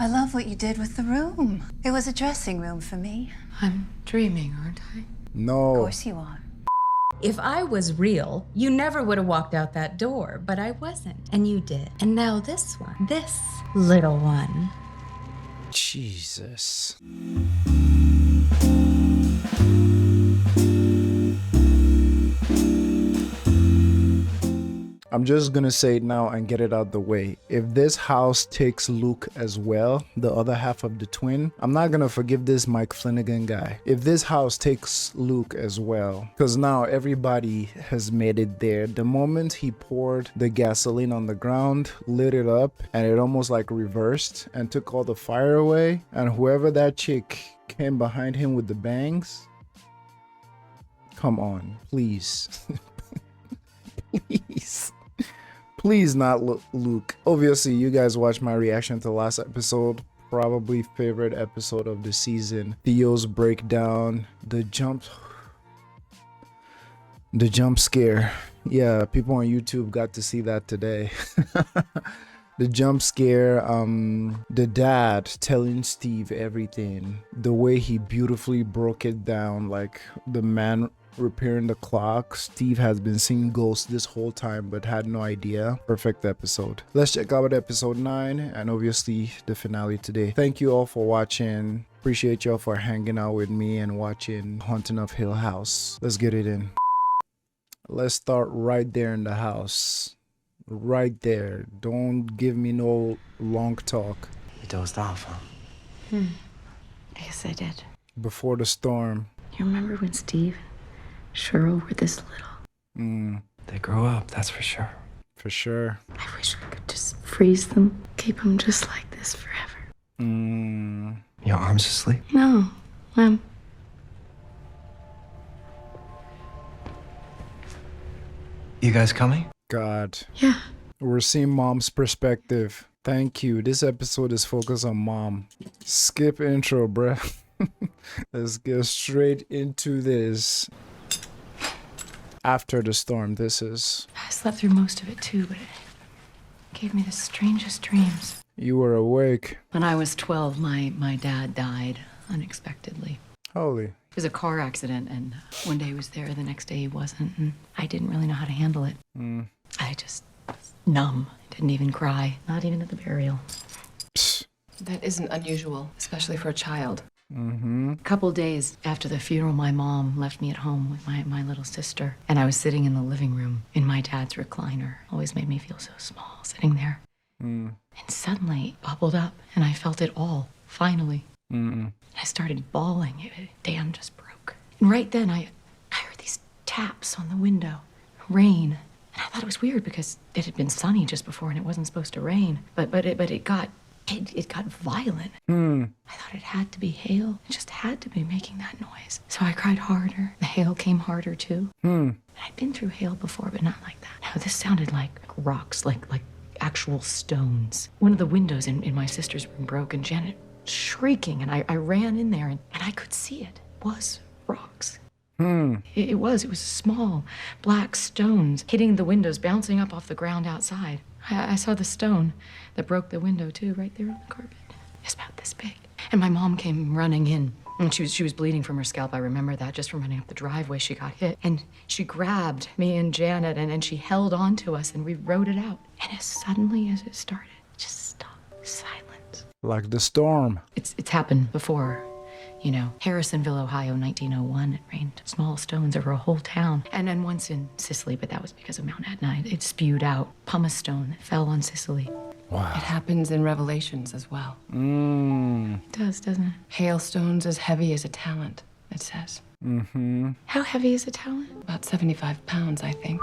I love what you did with the room. It was a dressing room for me. I'm dreaming, aren't I? Of No. course you are. If I was real, you never would have walked out that door, but I wasn't, and you did. And now this one, this little one. Jesus. I'm just gonna say it now and get it out the way. If this house takes Luke as well, the other half of the twin, I'm not gonna forgive this Mike Flanagan guy. If this house takes Luke as well, because now everybody has made it there. The moment he poured the gasoline on the ground, lit it up, and it almost like reversed and took all the fire away, and whoever that chick came behind him with the bangs, come on, please. Please. Please not Luke. Obviously, you guys watched my reaction to the last episode. Probably favorite episode of the season. Theo's breakdown. The jump scare. Yeah, people on YouTube got to see that today. The jump scare, the dad telling Steve everything. The way he beautifully broke it down, like the man repairing the clock. Steve has been seeing ghosts this whole time but had no idea. Perfect episode. Let's check out episode 9 and obviously the finale today. Thank you all for watching. Appreciate y'all for hanging out with me and watching Haunting of Hill House. Let's get it in. Let's start right there in the house. Right there. Don't give me no long talk. You dozed off, huh? I guess I did. Before the storm. You remember when Steve and Cheryl were this little? They grow up, that's for sure. For sure. I wish I could just freeze them, keep them just like this forever. Your arms asleep? No, You guys coming? God. yeah. We're seeing mom's perspective. Thank you. This episode is focused on mom. Skip intro, bruh. Let's get straight into this. After the storm, this is. I slept through most of it too, but it gave me the strangest dreams. You were awake. When I was 12, my dad died unexpectedly. Holy. It was a car accident, and one day he was there, the next day he wasn't, and I didn't really know how to handle it. I just was numb. I didn't even cry, not even at the burial. Psst. That isn't unusual, especially for a child. A couple days after the funeral, my mom left me at home with my little sister, and I was sitting in the living room in my dad's recliner. Always made me feel so small, sitting there. And suddenly it bubbled up, and I felt it all, finally. I started bawling. The dam just broke. And right then, I heard these taps on the window. Rain. And I thought it was weird because it had been sunny just before and it wasn't supposed to rain. But it got violent. I thought it had to be hail. It just had to be making that noise. So I cried harder. The hail came harder too. And I'd been through hail before, but not like that. Now this sounded like rocks, like actual stones. One of the windows in my sister's room broke, and Janet shrieking, and I ran in there, and I could see it was rocks. It was small black stones hitting the windows, bouncing up off the ground outside. I saw the stone that broke the window too, right there on the carpet. It's about this big. And my mom came running in, and she was bleeding from her scalp. I remember that just from running up the driveway. She got hit, and she grabbed me and Janet, and she held on to us, and we rode it out. And as suddenly as it started, it just stopped. Silence. Like the storm. It's happened before. You know, Harrisonville, Ohio, 1901, it rained small stones over a whole town. And then once in Sicily, but that was because of Mount Etna. It spewed out pumice stone that fell on Sicily. Wow. It happens in Revelations as well. It does, doesn't it? Hailstones as heavy as a talent, it says. How heavy is a talent? About 75 pounds, I think.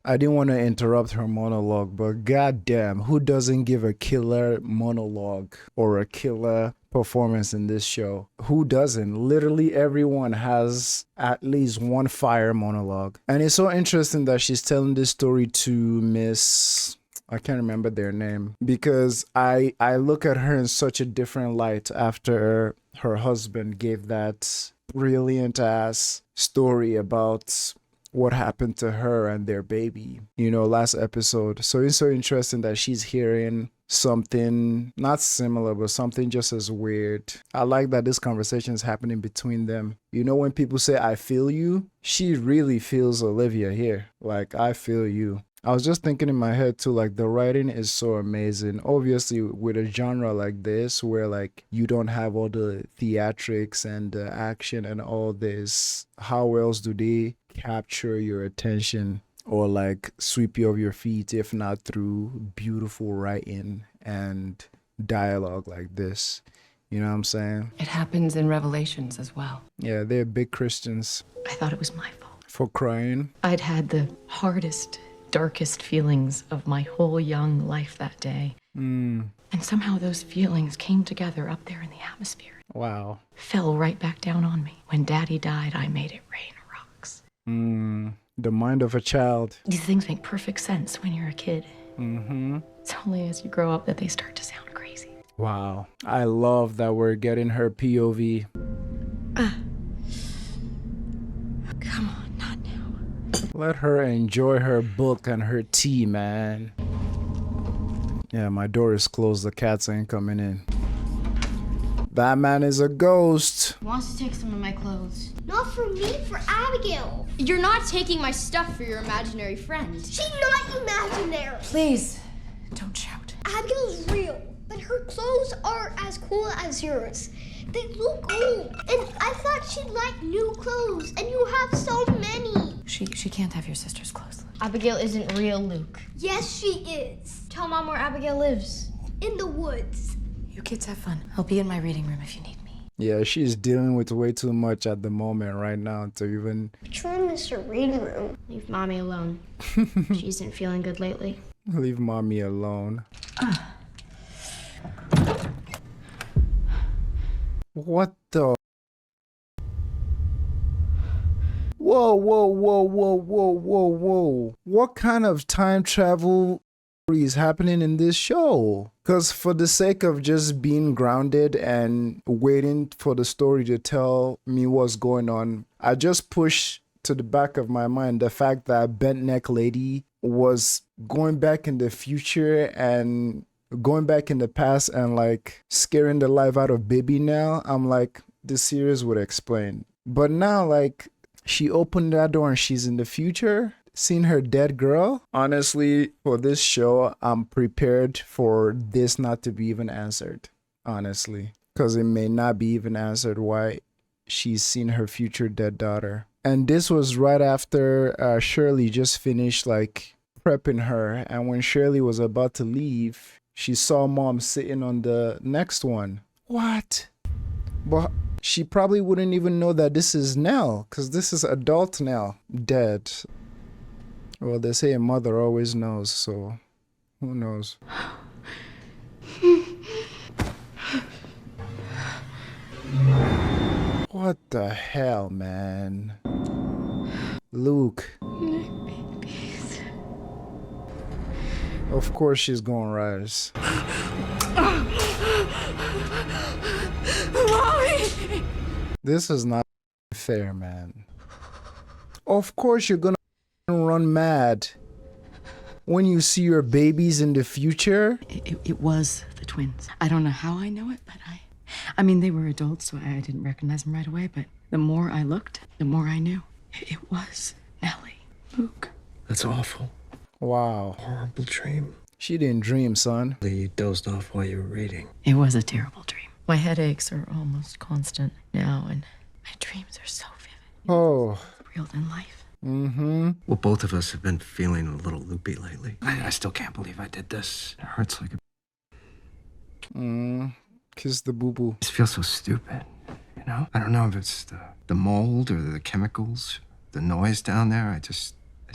I didn't want to interrupt her monologue, but goddamn, who doesn't give a killer monologue or a killer performance in this show? Who doesn't? Literally everyone has at least one fire monologue. And it's so interesting that she's telling this story to Miss... I can't remember their name, because I look at her in such a different light after her husband gave that brilliant ass story about what happened to her and their baby, you know, last episode. So it's so interesting that she's hearing something not similar, but something just as weird. I like that this conversation is happening between them. You know, when people say, I feel you, she really feels Olivia here. Like, I feel you. I was just thinking in my head too, like the writing is so amazing. Obviously, with a genre like this, where like you don't have all the theatrics and the action and all this, how else do they capture your attention or like sweep you off your feet, if not through beautiful writing and dialogue like this? You know what I'm saying? It happens in Revelations as well. Yeah, they're big Christians. I thought it was my fault. For crying. I'd had the hardest, darkest feelings of my whole young life that day. And somehow those feelings came together up there in the atmosphere. Wow. Fell right back down on me. When Daddy died, I made it rain rocks. The mind of a child. These things make perfect sense when you're a kid. It's only as you grow up that they start to sound crazy. Wow. I love that we're getting her POV. Come on, not now. Let her enjoy her book and her tea, man. Yeah, my door is closed. The cats ain't coming in. That man is a ghost. Wants to take some of my clothes. Not for me, for Abigail. You're not taking my stuff for your imaginary friend. She's not imaginary. Please, don't shout. Abigail's real, but her clothes aren't as cool as yours. They look old, and I thought she'd like new clothes, and you have so many. She can't have your sister's clothes. Abigail isn't real, Luke. Yes, she is. Tell Mom where Abigail lives. In the woods. You kids have fun. I'll be in my reading room if you need me. Yeah, she's dealing with way too much at the moment right now to even... Which room is her reading room? Leave Mommy alone. She isn't feeling good lately. Leave Mommy alone. What the... Whoa, whoa, whoa, whoa, whoa, whoa, whoa. What kind of time travel is happening in this show? Because for the sake of just being grounded and waiting for the story to tell me what's going on, I just push to the back of my mind the fact that bent neck lady was going back in the future and going back in the past and like scaring the life out of baby now. I'm like, the series would explain. But now like she opened that door and she's in the future, seeing her dead girl. Honestly, for this show, I'm prepared for this not to be even answered, honestly, because it may not be even answered why she's seen her future dead daughter. And this was right after Shirley just finished like prepping her, and when Shirley was about to leave, she saw Mom sitting on the next one. What? But she probably wouldn't even know that this is Nell, because this is adult Nell, dead. Well, they say a mother always knows, so who knows? What the hell, man? Luke. Babies. Of course she's gonna rise. Mommy! This is not fair, man. Of course you're gonna run mad when you see your babies in the future. It was the twins. I don't know how I know it, but I mean, they were adults, so I didn't recognize them right away, but the more I looked, the more I knew. It was Nellie. Luke. That's awful. Wow. Horrible dream. She didn't dream, son. You dozed off while you were reading. It was a terrible dream. My headaches are almost constant now, and my dreams are so vivid. Oh. Real than life. Mm-hmm. Well, both of us have been feeling a little loopy lately. I still can't believe I did this. It hurts like a... Kiss the boo-boo. I just feel so stupid, you know? I don't know if it's the mold or the chemicals, the noise down there.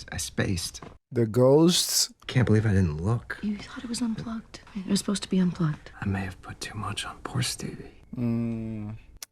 I spaced. The ghosts? Can't believe I didn't look. You thought it was unplugged. It was supposed to be unplugged. I may have put too much on poor Stevie.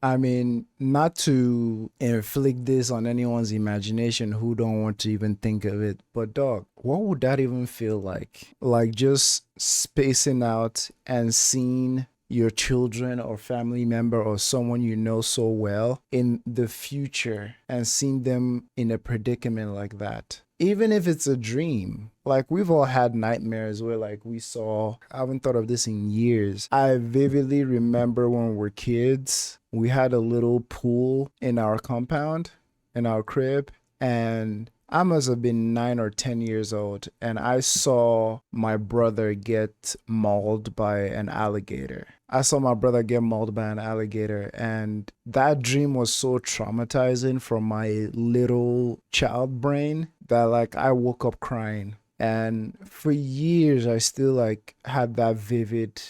I mean, not to inflict this on anyone's imagination who don't want to even think of it, but dog, what would that even feel like? Like just spacing out and seeing your children or family member or someone you know so well in the future and seeing them in a predicament like that. even if it's a dream, like we've all had nightmares where like we saw, I haven't thought of this in years. I vividly remember when we were kids, we had a little pool in our compound, in our crib, and I must have been 9 or 10 years old, and I saw my brother get mauled by an alligator. I saw my brother get mauled by an alligator, and that dream was so traumatizing for my little child brain that like I woke up crying. And for years, I still like had that vivid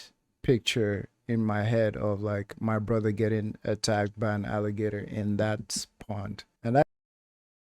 picture in my head of like my brother getting attacked by an alligator in that pond. And that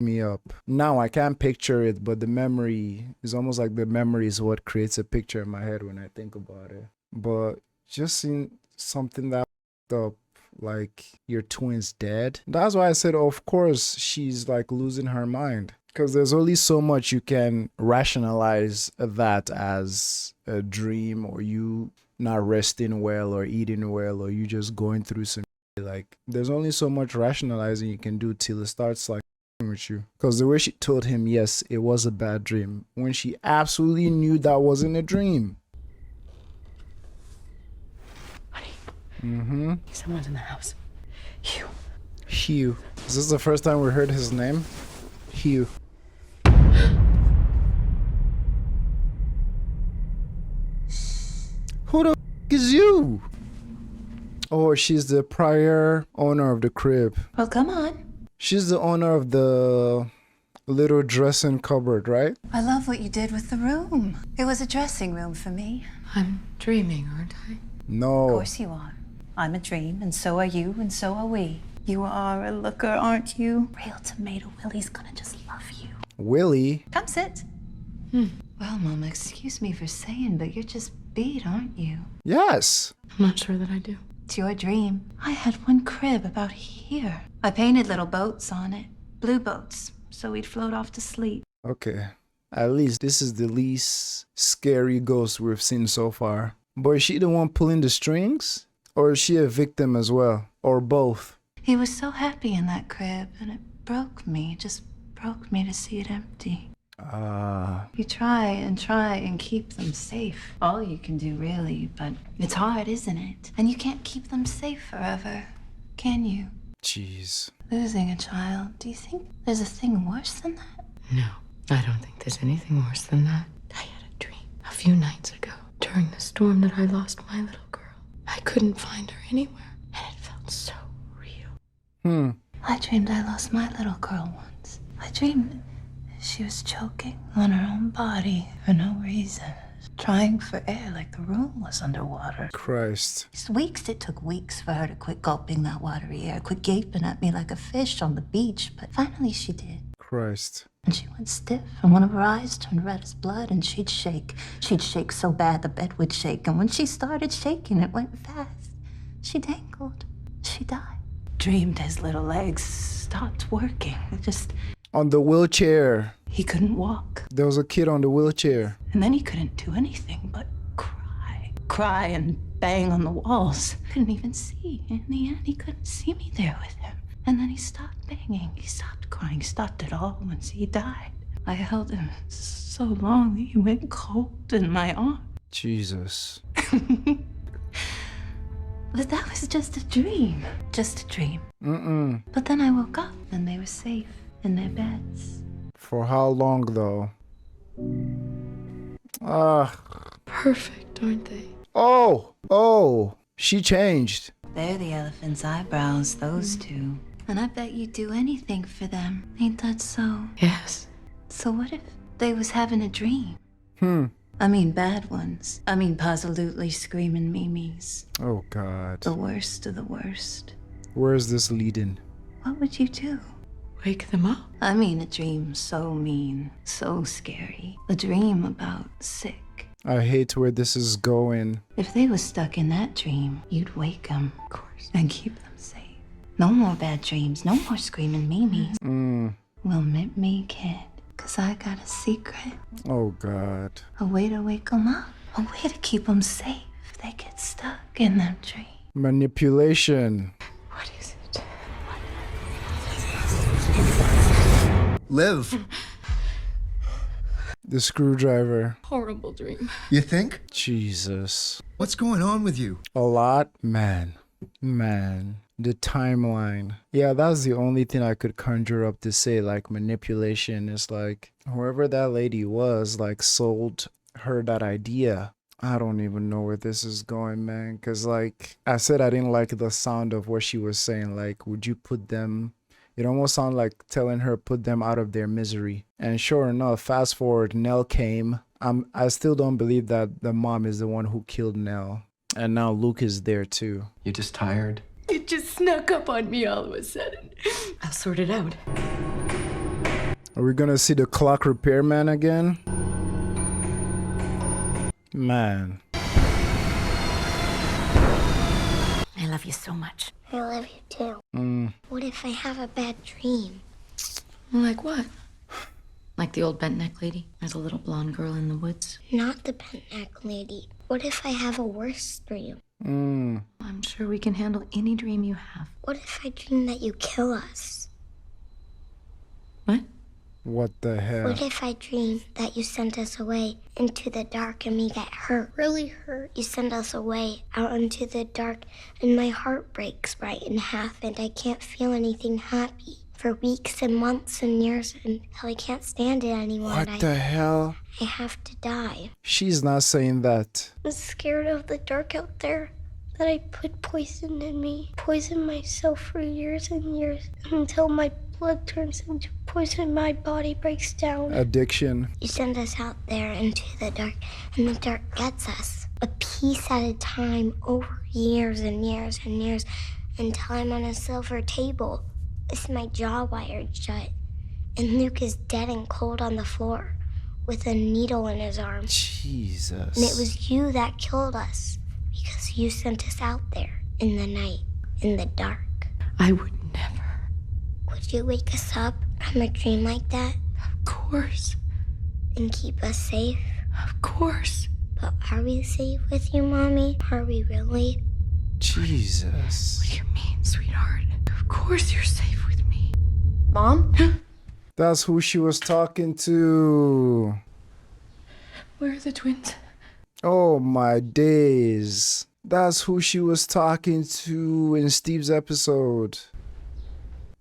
me up. Now I can't picture it, but the memory is almost like the memory is what creates a picture in my head when I think about it. But just seeing something that up, like your twin's dead. That's why I said, of course, she's like losing her mind. Because there's only so much you can rationalize that as a dream, or you not resting well or eating well, or you just going through some like there's only so much rationalizing you can do till it starts like with you. Because the way she told him, yes, it was a bad dream, when she absolutely knew that wasn't a dream. Honey, someone's in the house. Hugh. Is this the first time we heard his name? Hugh. Who the f is you? Oh, she's the prior owner of the crib. Well, come on. She's the owner of the little dressing cupboard, right? I love what you did with the room. It was a dressing room for me. I'm dreaming, aren't I? No. Of course you are. I'm a dream, and so are you, and so are we. You are a looker, aren't you? Real Tomato Willie's gonna just love you. Willie? Come sit. Well, Mama, excuse me for saying, but you're just beat, aren't you? Yes. I'm not sure that I do. It's your dream. I had one crib about here. I painted little boats on it. Blue boats, so we'd float off to sleep. Okay. At least this is the least scary ghost we've seen so far. But is she the one pulling the strings? Or is she a victim as well? Or both? He was so happy in that crib, and it broke me. It just broke me to see it empty. You try and keep them safe. All you can do, really, but it's hard, isn't it? And you can't keep them safe forever, can you? Jeez. Losing a child, do you think there's a thing worse than that? No, I don't think there's anything worse than that. I had a dream a few nights ago during the storm that I lost my little girl. I couldn't find her anywhere, and it felt so real. I dreamed I lost my little girl once. I dreamed she was choking on her own body for no reason, trying for air like the room was underwater. Christ. It took weeks for her to quit gulping that watery air, quit gaping at me like a fish on the beach, but finally she did. Christ. And she went stiff, and one of her eyes turned red as blood, and she'd shake. She'd shake so bad the bed would shake, and when she started shaking, it went fast. She dangled. She died. Dreamed his little legs stopped working. It just... On the wheelchair. He couldn't walk. There was a kid on the wheelchair. And then he couldn't do anything but cry. Cry and bang on the walls. Couldn't even see. In the end, he couldn't see me there with him. And then he stopped banging. He stopped crying. Stopped it all once he died. I held him so long that he went cold in my arms. Jesus. But that was just a dream. Just a dream. But then I woke up and they were safe in their beds. For how long though? Perfect, aren't they? Oh, she changed. They're the elephant's eyebrows, those two. And I bet you'd do anything for them. Ain't that so? Yes. So what if they was having a dream? I mean bad ones. I mean absolutely screaming memes. Oh God. The worst of the worst. Where is this leading? What would you do? Wake them up. I mean a dream so mean, so scary. A dream about sick. I hate where this is going. If they was stuck in that dream, you'd wake them, of course, and keep them safe. No more bad dreams, no more screaming memes. Well, meet me, kid, 'cause I got a secret. Oh God. A way to wake them up. A way to keep them safe if they get stuck in them dreams. Manipulation. What is it? Liv. The screwdriver. Horrible dream. You think? Jesus. What's going on with you? A lot? Man. The timeline. Yeah, that's the only thing I could conjure up to say, like, manipulation is like, whoever that lady was, like, sold her that idea. I don't even know where this is going, man. Because, like, I said I didn't like the sound of what she was saying. Like, would you put them... It almost sounded like telling her put them out of their misery. And sure enough, fast forward, Nell came. I still don't believe that the mom is the one who killed Nell. And now Luke is there too. You just tired? It just snuck up on me all of a sudden. I'll sort it out. Are we gonna see the clock repairman again? Man. I love you so much. I love you too. What if I have a bad dream? Like what? Like the old bent neck lady? There's a little blonde girl in the woods. Not the bent neck lady. What if I have a worse dream? I'm sure we can handle any dream you have. What if I dream that you kill us? What? What the hell? What if I dream that you sent us away into the dark and we get hurt? Really hurt. You send us away out into the dark and my heart breaks right in half and I can't feel anything happy for weeks and months and years until I can't stand it anymore. What the hell? I have to die. She's not saying that. I'm scared of the dark out there. That I put poison in me. Poison myself for years and years until my blood turns into poison, my body breaks down. Addiction. You send us out there into the dark, and the dark gets us. A piece at a time, over years and years and years, until I'm on a silver table. With my jaw wired shut. And Luke is dead and cold on the floor, with a needle in his arm. Jesus. And it was you that killed us, because you sent us out there, in the night, in the dark. I would never. Would you wake us up from a dream like that? Of course. And keep us safe? Of course. But are we safe with you, Mommy? Are we really? Jesus. What do you mean, sweetheart? Of course you're safe with me. Mom? That's who she was talking to. Where are the twins? Oh my days. That's who she was talking to in Steve's episode.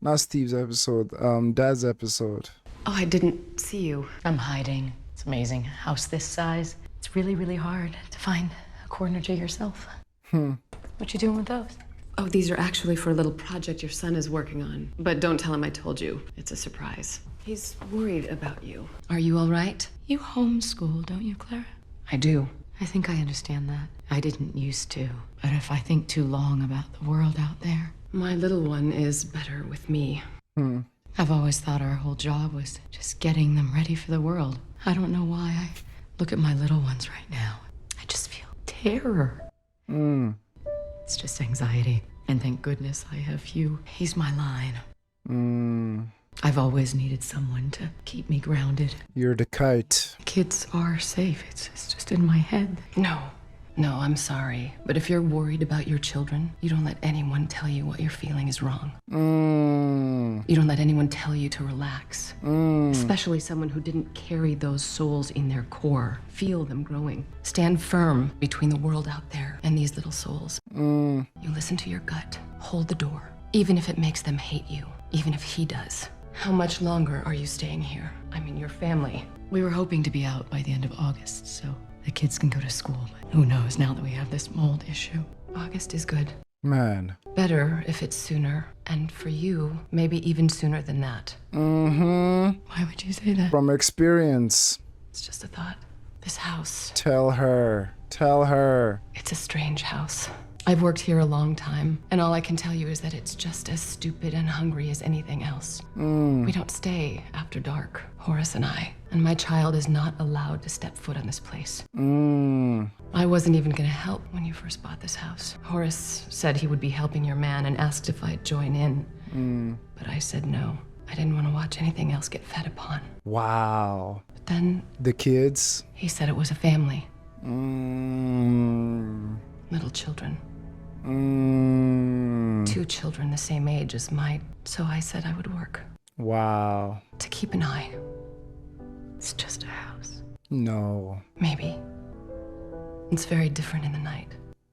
Not Steve's episode, Dad's episode. Oh, I didn't see you. I'm hiding. It's amazing. A house this size. It's really, really hard to find a corner to yourself. What you doing with those? Oh, these are actually for a little project your son is working on. But don't tell him I told you. It's a surprise. He's worried about you. Are you all right? You homeschool, don't you, Clara? I do. I think I understand that. I didn't used to. But if I think too long about the world out there, My little one is better with me. I've always thought our whole job was just getting them ready for the world. I don't know why. I look at my little ones right now. I just feel terror. It's just anxiety. And thank goodness I have you. He's my line. I've always needed someone to keep me grounded. You're the kite. Kids are safe. It's just in my head. No, I'm sorry. But if you're worried about your children, you don't let anyone tell you what you're feeling is wrong. You don't let anyone tell you to relax. Especially someone who didn't carry those souls in their core. Feel them growing. Stand firm between the world out there and these little souls. You listen to your gut. Hold the door. Even if it makes them hate you. Even if he does. How much longer are you staying here? I mean, your family. We were hoping to be out by the end of August, so the kids can go to school. But who knows now that we have this mold issue. August is good. Man. Better if it's sooner. And for you, maybe even sooner than that. Why would you say that? From experience. It's just a thought. This house, Tell her. Tell her. it's a strange house. I've worked here a long time, and all I can tell you is that it's just as stupid and hungry as anything else. We don't stay after dark, Horace and I. And my child is not allowed to step foot on this place. I wasn't even gonna help when you first bought this house. Horace said he would be helping your man and asked if I'd join in. But I said no. I didn't want to watch anything else get fed upon. Wow. But then The kids. he said it was a family. Little children. 2 children the same age as mine. So I said I would work Wow. to keep an eye. It's just a house. No. Maybe. It's very different in the night.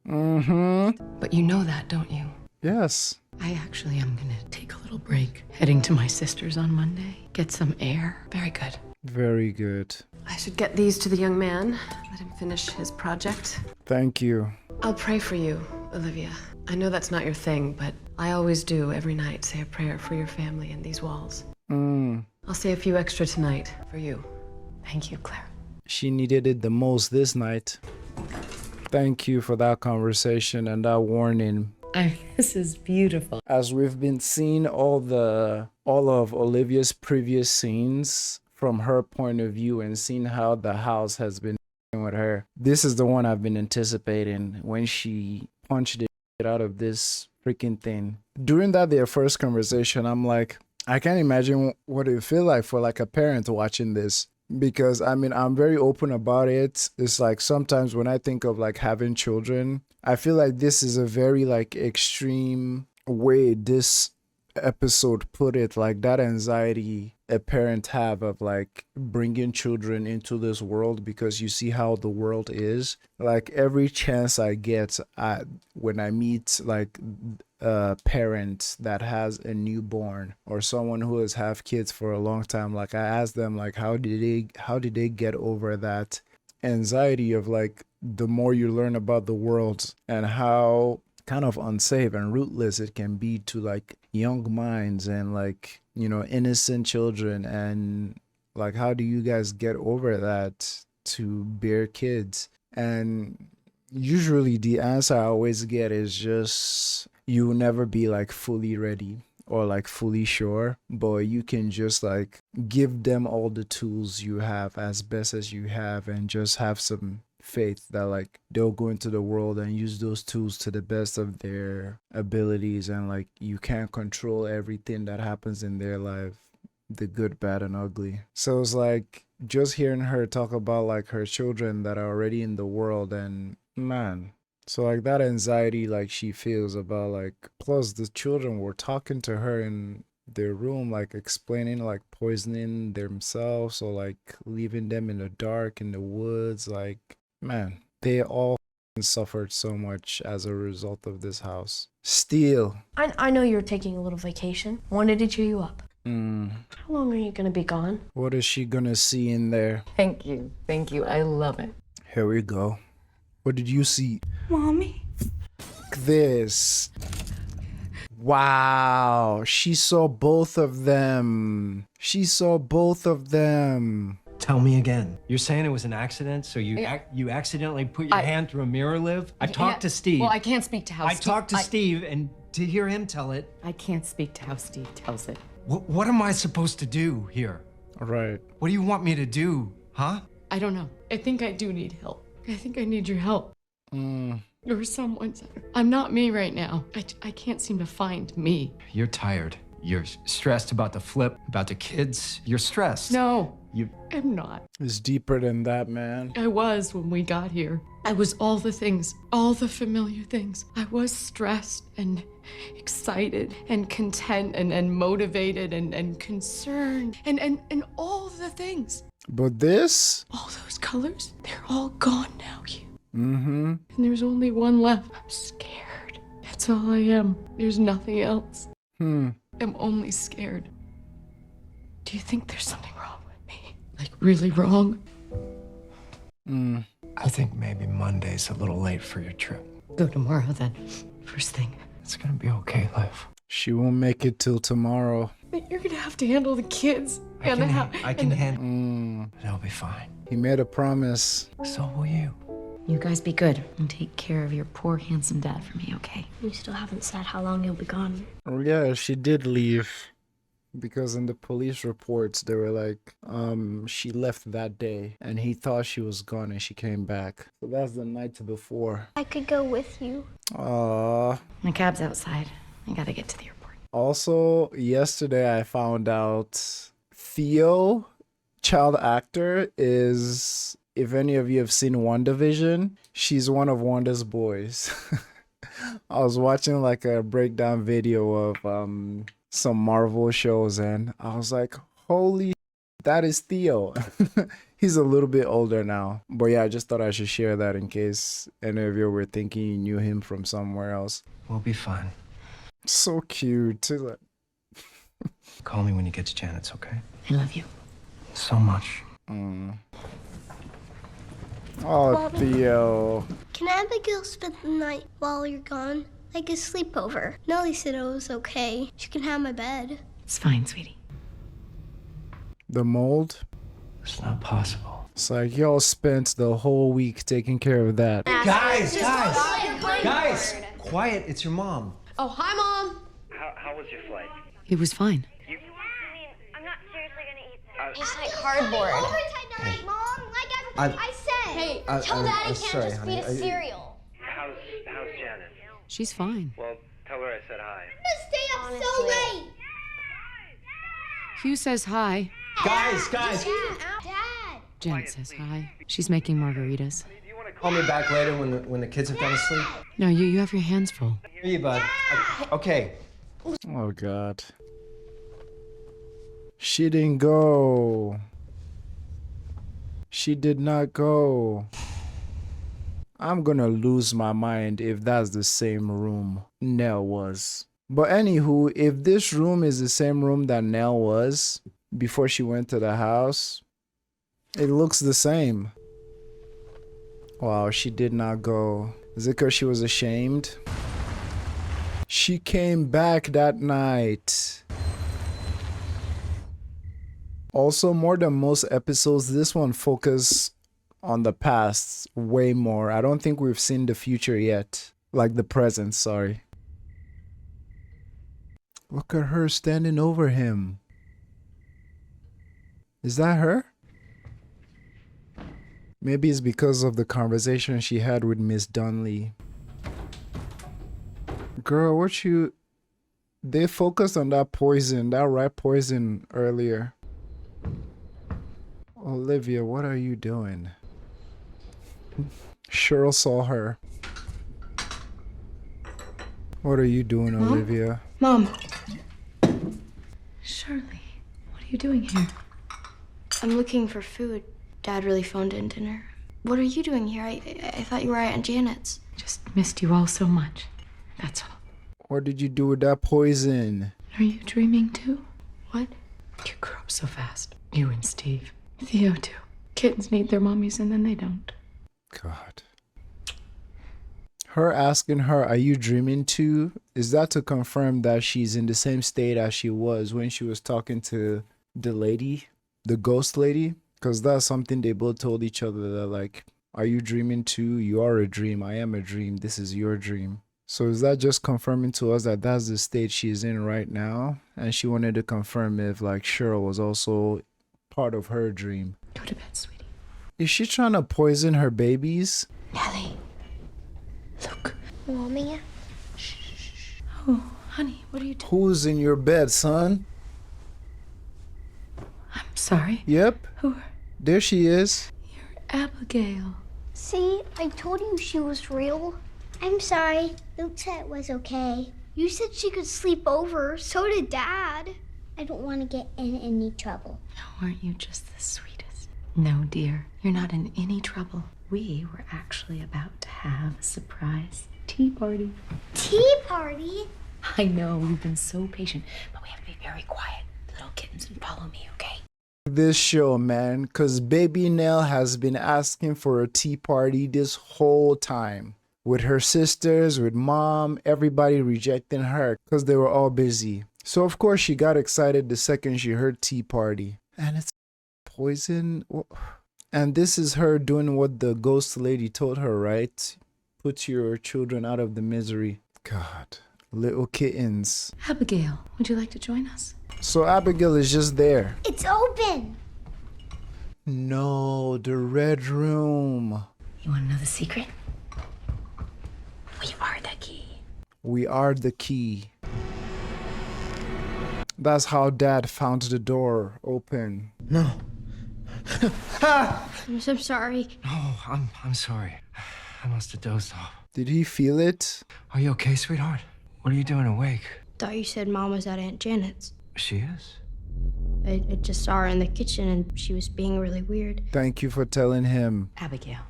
Mm-hmm. But you know that, don't you? Yes. I actually am gonna take a little break. Heading to my sister's on Monday. Get some air. Very good. Very good. I should get these to the young man. Let him finish his project. Thank you. I'll pray for you, Olivia. I know that's not your thing, but I always do every night say a prayer for your family and these walls. I'll say a few extra tonight for you. Thank you, Claire. She needed it the most this night. Thank you for that conversation and that warning. This is beautiful. As we've been seeing all of Olivia's previous scenes from her point of view and seeing how the house has been with her, this is the one I've been anticipating when she punched it out of this freaking thing. During their first conversation, I'm like, I can't imagine what it would feel like for like a parent watching this. Because I mean, I'm very open about it. It's like sometimes when I think of like having children, I feel like this is a very like extreme way this episode put it, like that anxiety a parent have of like bringing children into this world, because you see how the world is. Like every chance I get when I meet like a parent that has a newborn or someone who has have kids for a long time, like I ask them like how did they get over that anxiety of like the more you learn about the world and how kind of unsafe and rootless it can be to like young minds and like, you know, innocent children, and like how do you guys get over that to bear kids? And usually the answer I always get is just you will never be like fully ready or like fully sure, but you can just like give them all the tools you have as best as you have and just have some faith that like they'll go into the world and use those tools to the best of their abilities. And like you can't control everything that happens in their life, the good, bad, and ugly. So it's like just hearing her talk about like her children that are already in the world, and man, so like that anxiety like she feels about like, plus the children were talking to her in their room, like explaining like poisoning themselves or like leaving them in the dark in the woods. Like, man, they all suffered so much as a result of this house. Still, I know you're taking a little vacation. Wanted to cheer you up. How long are you gonna be gone? What is she gonna see in there? Thank you. Thank you. I love it. Here we go. What did you see? Mommy. This. Wow. She saw both of them. She saw both of them. Tell me again. You're saying it was an accident, so you accidentally put your hand through a mirror, Liv? I talked to Steve. Well, I can't speak to how I talked to Steve, and to hear him tell it. I can't speak to how Steve tells it. What am I supposed to do here? Right. What do you want me to do, huh? I don't know. I think I do need help. I think I need your help. Or someone's. I'm not me right now. I can't seem to find me. You're tired. You're stressed about the flip, about the kids. You're stressed. No, I'm not. It's deeper than that, man. I was when we got here. I was all the things, all the familiar things. I was stressed and excited and content and motivated and concerned and all the things. But this? All those colors, they're all gone now, Hugh. Mm-hmm. And there's only one left. I'm scared. That's all I am. There's nothing else. I'm only scared. Do you think there's something wrong with me? Like really wrong? I think maybe Monday's a little late for your trip. Go tomorrow then. First thing. It's gonna be okay, Liv. She won't make it till tomorrow. But you're gonna have to handle the kids. I can handle. It'll be fine. He made a promise. So will you. You guys be good and take care of your poor handsome dad for me, okay? You still haven't said how long you'll be gone. Oh, yeah, she did leave. Because in the police reports, they were like, she left that day. And he thought she was gone and she came back. So that's the night before. I could go with you. Aww. My cab's outside. I gotta get to the airport. Also, yesterday I found out Theo, child actor, is... If any of you have seen WandaVision, she's one of Wanda's boys. I was watching like a breakdown video of some Marvel shows, and I was like, holy That is Theo. He's a little bit older now. But yeah, I just thought I should share that in case any of you were thinking you knew him from somewhere else. We'll be fine. So cute. Call me when you get to Janet's, okay? I love you. So much. Oh, Mommy. Theo. Can Abigail spend the night while you're gone? Like a sleepover. Nellie said it was okay. She can have my bed. It's fine, sweetie. The mold? It's not possible. It's like y'all spent the whole week taking care of that. Guys! Quiet, it's your mom. Oh, hi, Mom. How was your flight? It was fine. I'm not seriously gonna eat this. It's like cardboard. Overtime night, Mom. Like everything I said. Hey, Tell Daddy I'm can't sorry, just honey. feed us cereal. How's Janet? She's fine. Well, tell her I said hi. I'm gonna stay up so late. Hugh says hi. Guys! Dad. Janet says hi. She's making margaritas. Call me back later when the kids have gone to sleep. No, you have your hands full. Here you, bud. Okay. Oh, God. She didn't go. She did not go. I'm gonna lose my mind if that's the same room Nell was. But anywho, if this room is the same room that Nell was before she went to the house, it looks the same. Wow, she did not go. Is it because she was ashamed? She came back that night. Also, more than most episodes, this one focused on the past way more. I don't think we've seen the future yet. Like the present, sorry. Look at her standing over him. Is that her? Maybe it's because of the conversation she had with Miss Dunley. Girl, what you... They focused on that poison, that rat poison earlier. Olivia, what are you doing? Cheryl saw her. What are you doing, Mom? Olivia? Mom, Shirley, what are you doing here? I'm looking for food. Dad really phoned in dinner. What are you doing here? I thought you were at Aunt Janet's. Just missed you all so much. That's all. What did you do with that poison? Are you dreaming too? What? You grew up so fast. You and Steve. Theo too. Kittens need their mommies and then they don't. God. Her asking her, are you dreaming too? Is that to confirm that she's in the same state as she was when she was talking to the lady, the ghost lady? Because that's something they both told each other, that like, are you dreaming too? You are a dream. I am a dream. This is your dream. So is that just confirming to us that that's the state she's in right now? And she wanted to confirm if like Cheryl was also part of her dream. Go to bed, sweetie. Is she trying to poison her babies? Nellie. Look. Mommy? Oh, honey, what are you doing? Who's in your bed, son? I'm sorry. Yep. Who are... There she is. You're Abigail. See, I told you she was real. I'm sorry. Luke said it was okay. You said she could sleep over. So did Dad. I don't want to get in any trouble. Oh, aren't you just the sweetest? No, dear. You're not in any trouble. We were actually about to have a surprise tea party. Tea party? I know, we've been so patient, but we have to be very quiet. Little kittens, and follow me, okay? This show, man, because baby Nell has been asking for a tea party this whole time. With her sisters, with mom, everybody rejecting her because they were all busy. So of course she got excited the second she heard tea party. And it's poison. And this is her doing what the ghost lady told her, right? Put your children out of the misery. God, little kittens. Abigail, would you like to join us? So Abigail is just there. It's open. No, the red room. You want to know the secret? We are the key. We are the key. That's how Dad found the door open. No. I'm so sorry. Oh, I'm sorry. I must have dozed off. Did he feel it? Are you okay, sweetheart? What are you doing awake? Thought you said Mom was at Aunt Janet's. She is? I just saw her in the kitchen and she was being really weird. Thank you for telling him. Abigail,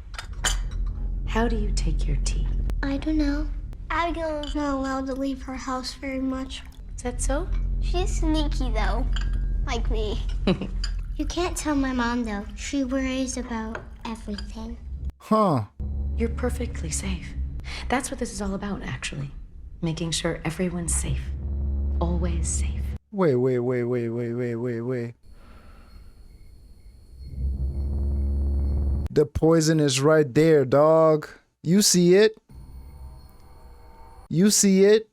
how do you take your tea? I don't know. Abigail is not allowed to leave her house very much. Is that so? She's sneaky, though. Like me. You can't tell my mom, though. She worries about everything. Huh. You're perfectly safe. That's what this is all about, actually. Making sure everyone's safe. Always safe. Wait. The poison is right there, dog. You see it? You see it?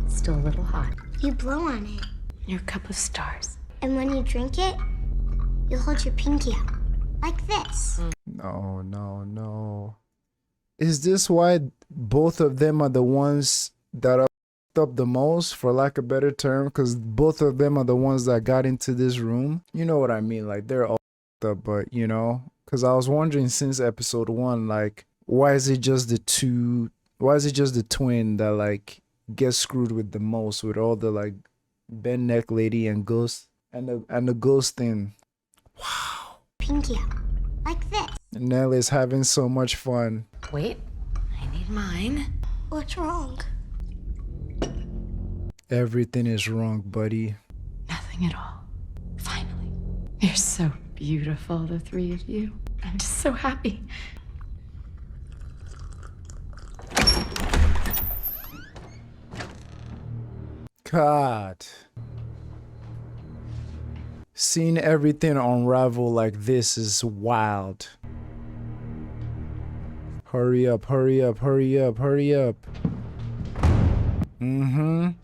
It's still a little hot. You blow on it. Your cup of stars. And when you drink it, you hold your pinky out. Like this. No. Is this why both of them are the ones that are up the most, for lack of a better term? Because both of them are the ones that got into this room. You know what I mean? Like, they're all up, but you know? Because I was wondering since episode 1, like, why is it just the twin that, like, gets screwed with the most, with all the, like, bent neck lady and ghost, and the ghost thing. Wow. Pinky out. Like this. Nell is having so much fun. Wait, I need mine. What's wrong? Everything is wrong, buddy. Nothing at all. Finally. You're so beautiful, the three of you. I'm just so happy. God. Seeing everything unravel like this is wild. Hurry up. You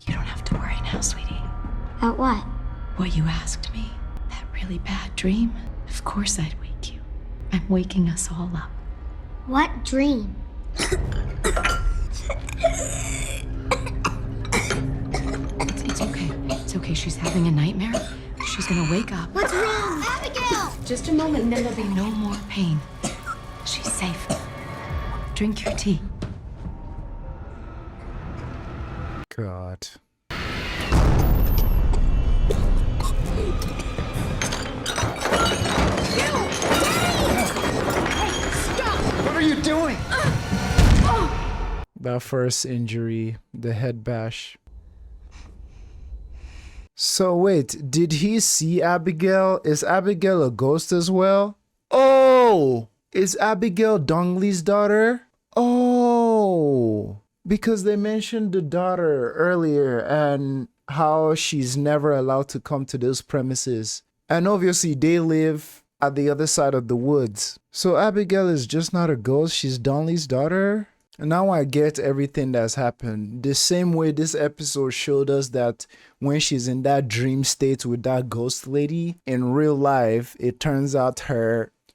don't have to worry now, sweetie. About what? What you asked me, that really bad dream, of course I'd wake you. I'm waking us all up. What dream? It's okay. It's okay. She's having a nightmare. She's gonna wake up. What's wrong? Abigail! Just a moment, and then there'll be no more pain. She's safe. Drink your tea. God. What are you doing? That first injury, the head bash. So wait, did he see Abigail? Is Abigail a ghost as well? Oh! Is Abigail Dongley's daughter? Oh! Because they mentioned the daughter earlier and how she's never allowed to come to those premises. And obviously they live at the other side of the woods. So Abigail is just not a ghost, she's Donley's daughter? And now I get everything that's happened. The same way this episode showed us that when she's in that dream state with that ghost lady, in real life, it turns out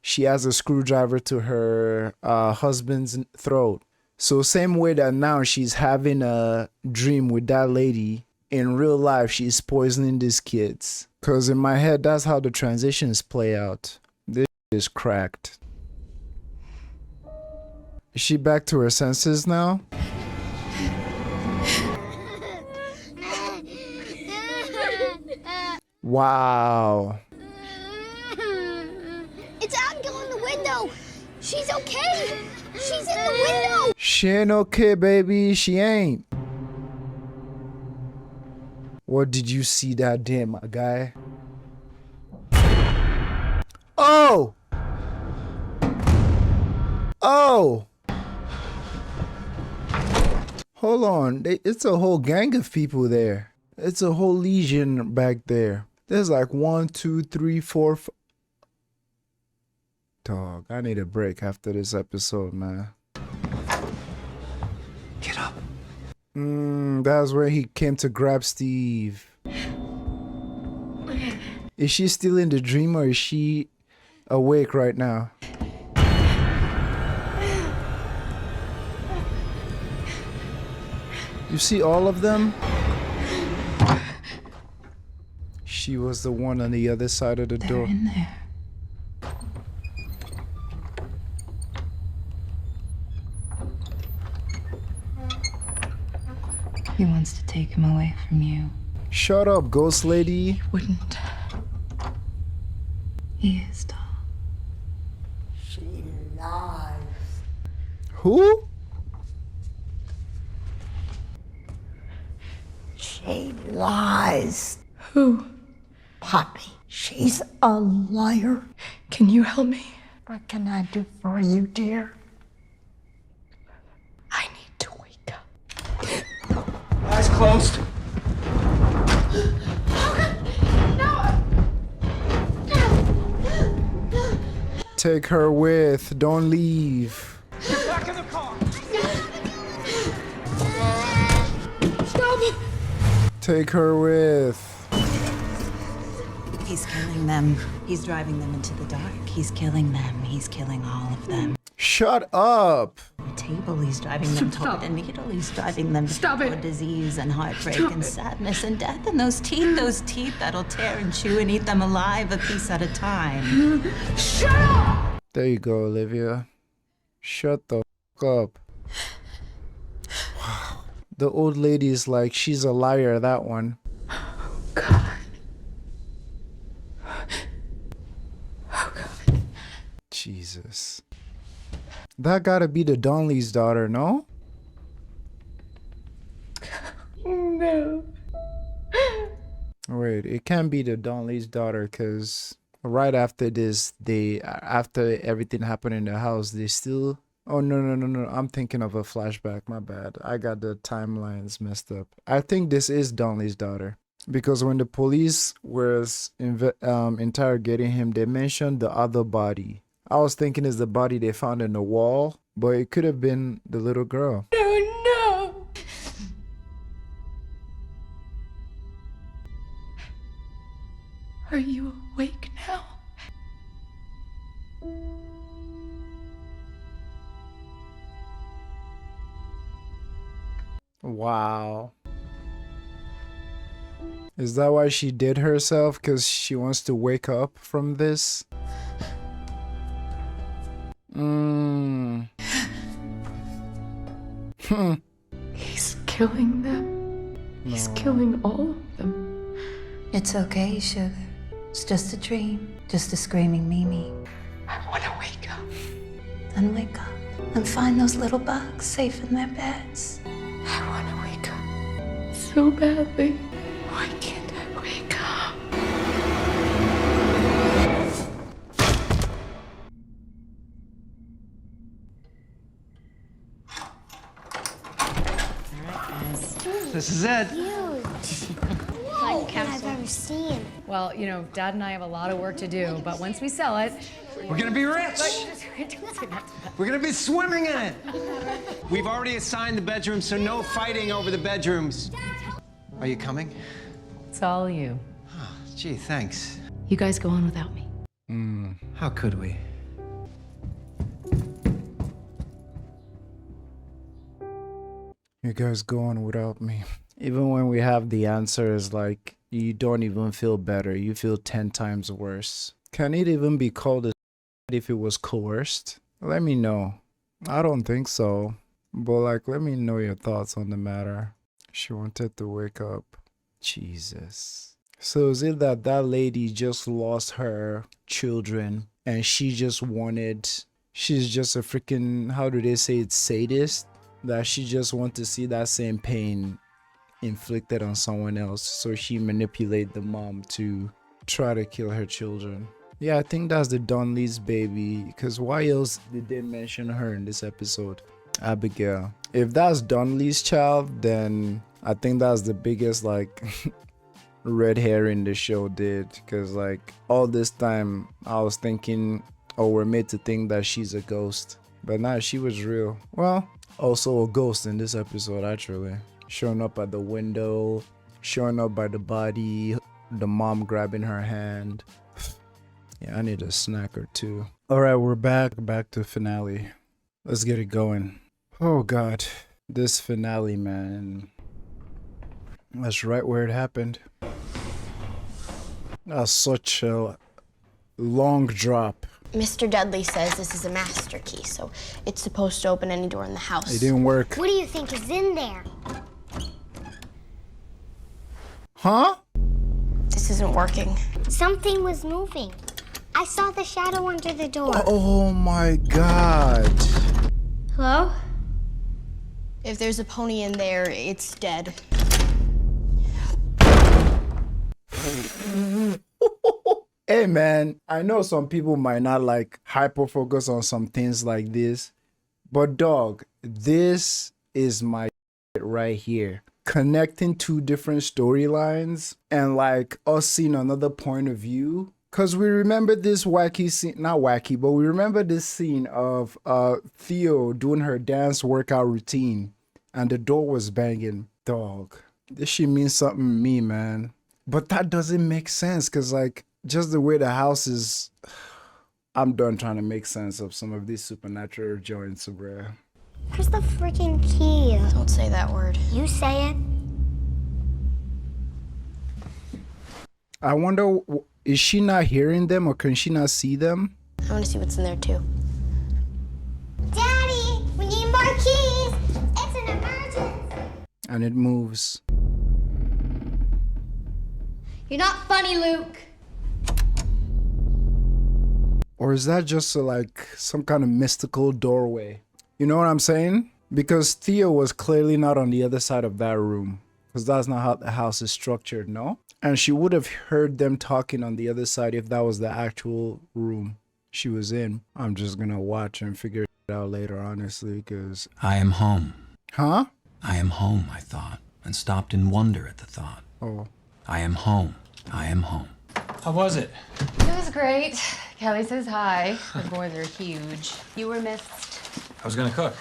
she has a screwdriver to her husband's throat. So same way that now she's having a dream with that lady, in real life, she's poisoning these kids. Because in my head, that's how the transitions play out. This is cracked. Is she back to her senses now? Wow. It's Abigail in the window. She's okay. She's in the window. She ain't okay, baby. She ain't. What did you see that day, my guy? Oh! Oh! Hold on. It's a whole gang of people there. It's a whole legion back there. There's like 1, 2, 3, 4, 5. Dog, I need a break after this episode, man. Get up. That's where he came to grab Steve. Is she still in the dream or is she awake right now? You see all of them? She was the one on the other side of the door. They're in there. He wants to take him away from you. Shut up, ghost lady. Wouldn't. He is doll. She lies. Who? She lies. Who? Poppy. She's a liar. Can you help me? What can I do for you, dear? I need to wake up. Eyes closed. Take her with. Don't leave. Get back in the car. Stop it! Take her with. He's killing them. He's driving them into the dark. He's killing them. He's killing all of them. Shut up. The table, he's driving them toward a needle. He's driving them toward disease and heartbreak and sadness and death and those teeth that'll tear and chew and eat them alive a piece at a time. Shut up! There you go, Olivia. Shut the f up. Wow. The old lady is like, she's a liar, that one. God. Oh, God. Jesus. That gotta be the Donnelly's daughter, no? No. Wait, it can't be the Donnelly's daughter, because right after this, after everything happened in the house, they still... Oh, no. I'm thinking of a flashback. My bad. I got the timelines messed up. I think this is Donnelly's daughter. Because when the police was interrogating him, they mentioned the other body. I was thinking it's the body they found in the wall, but it could have been the little girl. No. Are you awake now? Wow. Is that why she did herself? Because she wants to wake up from this? He's killing them. He's killing all of them. It's okay, sugar. It's just a dream. Just a screaming Mimi. I want to wake up. Then wake up and find those little bugs safe in their beds. I want to wake up so badly. Why can't I wake up? This is it. I've ever seen. Well, you know, Dad and I have a lot of work to do, but once we sell it, We're gonna be rich. We're gonna be swimming in it. We've already assigned the bedrooms, so no fighting over the bedrooms. Are you coming? It's all you. Oh, gee, thanks. You guys go on without me. How could we? You guys go on without me. Even when we have the answers, like, you don't even feel better. You feel 10 times worse. Can it even be called a if it was coerced? Let me know. I don't think so. But, like, let me know your thoughts on the matter. She wanted to wake up. Jesus. So is it that that lady just lost her children and she just wanted... She's just a freaking... How do they say it? Sadist? That she just wants to see that same pain inflicted on someone else, so she manipulated the mom to try to kill her children. Yeah, I think that's the Donnelly's baby, because why else did they mention her in this episode? Abigail. If that's Donnelly's child, then I think that's the biggest, like, red hair in the show did, because, like, all this time I was thinking, oh, we're made to think that she's a ghost, but nah, she was real. Well, also a ghost in this episode, actually. Showing up at the window, showing up by the body, the mom grabbing her hand. Yeah, I need a snack or two. Alright, we're back to finale. Let's get it going. Oh god, this finale, man. That's right where it happened. That's such a long drop. Mr. Dudley says this is a master key, so it's supposed to open any door in the house. It didn't work. What do you think is in there? Huh? This isn't working. Something was moving. I saw the shadow under the door. Oh my God. Hello? If there's a pony in there, it's dead. Hey man, I know some people might not like hyper focus on some things like this, but dog, this is my shit right here. Connecting two different storylines and like us seeing another point of view. Cause we remember this wacky scene, not wacky, but we remember this scene of Theo doing her dance workout routine and the door was banging. Dog, this shit means something to me, man. But that doesn't make sense because like just the way the house is, I'm done trying to make sense of some of these supernatural joints, bruh. Where's the freaking key? Don't say that word. You say it. I wonder, is she not hearing them or can she not see them? I want to see what's in there too. Daddy, we need more keys. It's an emergency. And it moves. You're not funny, Luke. Or is that just like some kind of mystical doorway? You know what I'm saying? Because Theo was clearly not on the other side of that room. Because that's not how the house is structured, no? And she would have heard them talking on the other side if that was the actual room she was in. I'm just gonna watch and figure it out later, honestly, because... I am home. Huh? I am home, I thought, and stopped in wonder at the thought. Oh. I am home. I am home. How was it? It was great. Kelly says hi. The boys are huge. You were missed. I was gonna cook.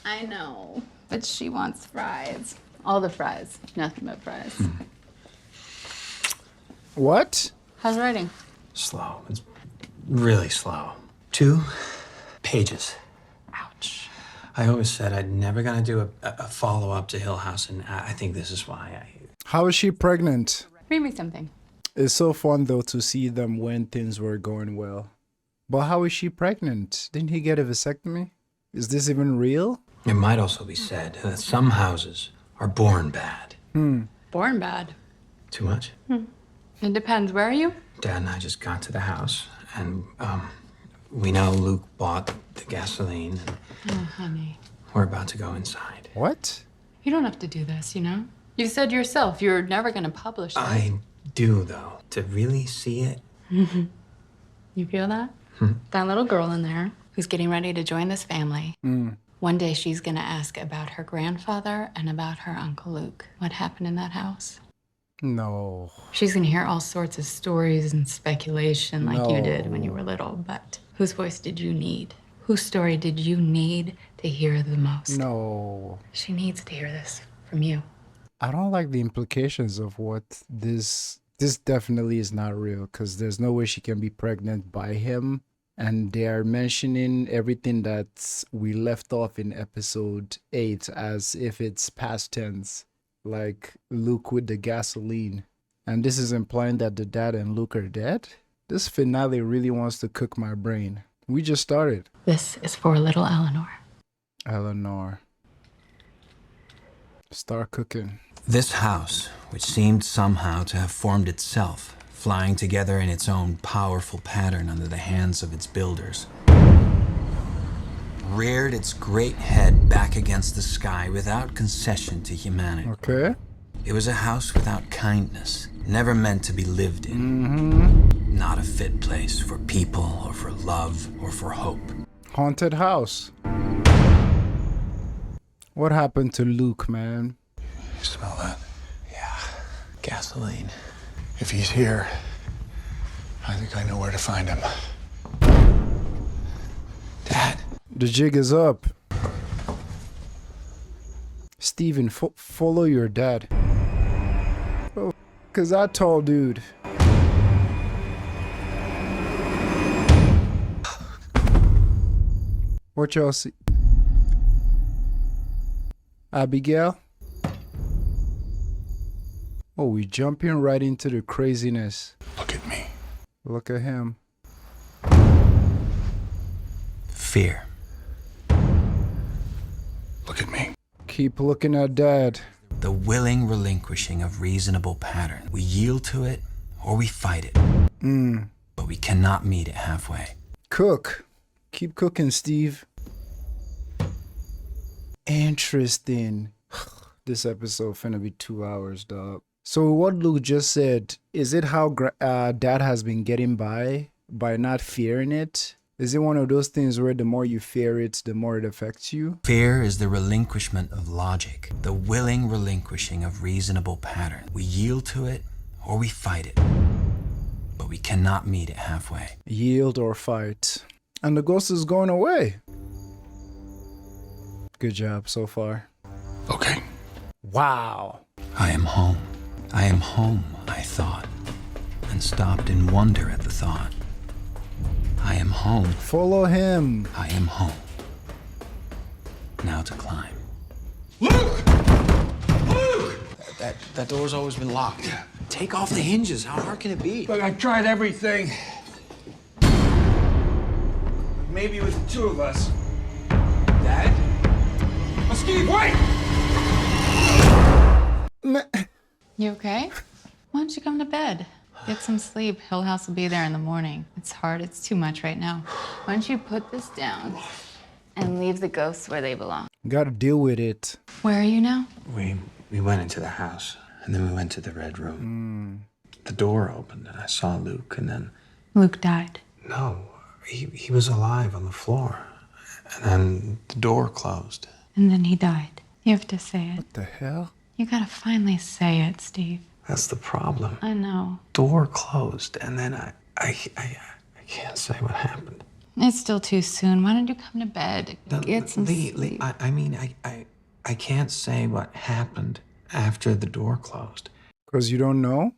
I know, but she wants fries. All the fries. Nothing but fries. What? How's writing? Slow. It's really slow. 2 pages. Ouch. I always said I'd never gonna do a follow-up to Hill House, and I think this is why How is she pregnant? Read me something. It's so fun though to see them when things were going well. But how is she pregnant? Didn't he get a vasectomy? Is this even real? It might also be said that some houses are born bad. Born bad. Too much? It depends. Where are you? Dad and I just got to the house, and we know Luke bought the gasoline, and Oh, honey. we're about to go inside. What? You don't have to do this, you know? You said yourself you're never going to publish this. I do, though. To really see it. You feel that? That little girl in there who's getting ready to join this family. One day she's going to ask about her grandfather and about her Uncle Luke. What happened in that house? No. She's going to hear all sorts of stories and speculation like you did when you No. were little. But whose voice did you need? Whose story did you need to hear the most? No. She needs to hear this from you. I don't like the implications of what this definitely is not real because there's no way she can be pregnant by him. And they are mentioning everything that we left off in episode 8 as if it's past tense, like Luke with the gasoline. And this is implying that the dad and Luke are dead? This finale really wants to cook my brain. We just started. This is for little Eleanor. Eleanor. Start cooking. This house, which seemed somehow to have formed itself, flying together in its own powerful pattern under the hands of its builders, reared its great head back against the sky without concession to humanity. Okay. It was a house without kindness, never meant to be lived in. Not a fit place for people or for love or for hope. Haunted house. What happened to Luke, man? You smell that? Yeah. Gasoline. If he's here, I think I know where to find him. Dad. The jig is up. Steven, follow your dad. Oh, cause that tall dude. What y'all see? Abigail? Oh, we jumping right into the craziness. Look at me. Look at him. Fear. Look at me. Keep looking at dad. The willing relinquishing of reasonable pattern. We yield to it or we fight it. But we cannot meet it halfway. Cook. Keep cooking, Steve. Interesting. This episode finna be 2 hours, dog. So what Luke just said, is it how dad has been getting by not fearing it? Is it one of those things where the more you fear it, the more it affects you? Fear is the relinquishment of logic, the willing relinquishing of reasonable pattern. We yield to it or we fight it, but we cannot meet it halfway. Yield or fight. And the ghost is going away. Good job so far. Okay. Wow. I am home. I am home, I thought, and stopped in wonder at the thought. I am home. Follow him. I am home. Now to climb. Luke! Luke! That door's always been locked. Take off the hinges. How hard can it be? Look, I tried everything. Maybe with the two of us. Dad? Oh, Steve, wait! You okay? Why don't you come to bed? Get some sleep. Hill House will be there in the morning. It's hard. It's too much right now. Why don't you put this down and leave the ghosts where they belong? Gotta deal with it. Where are you now? We went into the house, and then we went to the red room. The door opened, and I saw Luke, and then... Luke died. No, he was alive on the floor. And then the door closed. And then he died. You have to say it. What the hell? You gotta finally say it, Steve. That's the problem. I know. Door closed, and then I can't say what happened. It's still too soon. Why don't you come to bed? Get some sleep. I can't say what happened after the door closed. Because you don't know?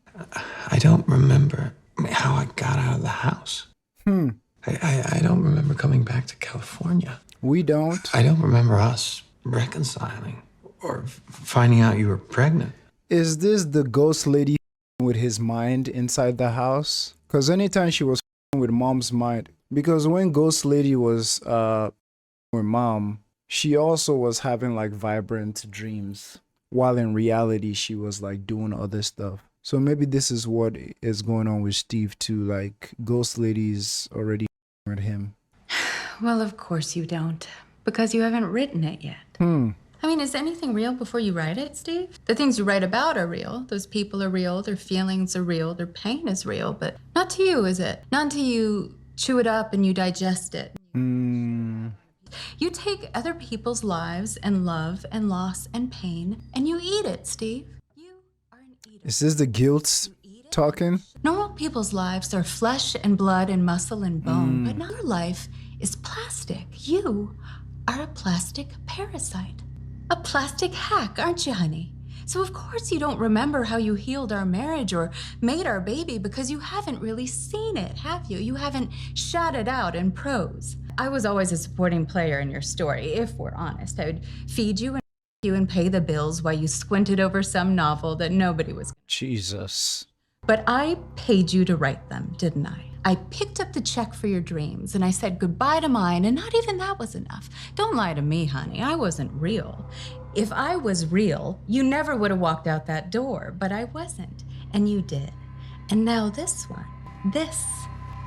I don't remember how I got out of the house. I don't remember coming back to California. We don't. I don't remember us reconciling or finding out you were pregnant. Is this the ghost lady with his mind inside the house? Because anytime she was with mom's mind, because when ghost lady was with mom, she also was having like vibrant dreams, while in reality she was like doing other stuff. So maybe this is what is going on with Steve too, like ghost lady's already with him. Well, of course you don't, because you haven't written it yet. I mean, is anything real before you write it, Steve? The things you write about are real. Those people are real. Their feelings are real. Their pain is real. But not to you, is it? Not until you chew it up and you digest it. You take other people's lives and love and loss and pain and you eat it, Steve. You are an eater. Is this the guilt talking? Normal people's lives are flesh and blood and muscle and bone, but your life is plastic. You are a plastic parasite. A plastic hack, aren't you, honey? So of course you don't remember how you healed our marriage or made our baby because you haven't really seen it, have you? You haven't shot it out in prose. I was always a supporting player in your story, if we're honest. I would feed you and pay the bills while you squinted over some novel that nobody was. Jesus. But I paid you to write them, didn't I? I picked up the check for your dreams and I said goodbye to mine, and not even that was enough. Don't lie to me, honey. I wasn't real. If I was real, you never would have walked out that door, but I wasn't, and you did. And now this one, this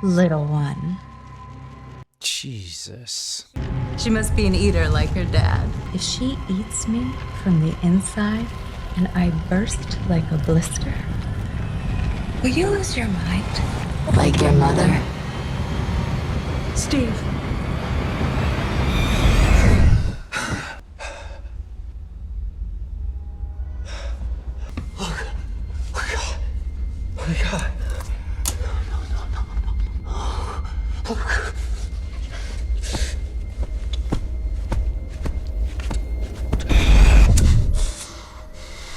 little one. Jesus. She must be an eater like her dad. If she eats me from the inside and I burst like a blister, will you lose your mind? Like your mother? Steve. Oh my God.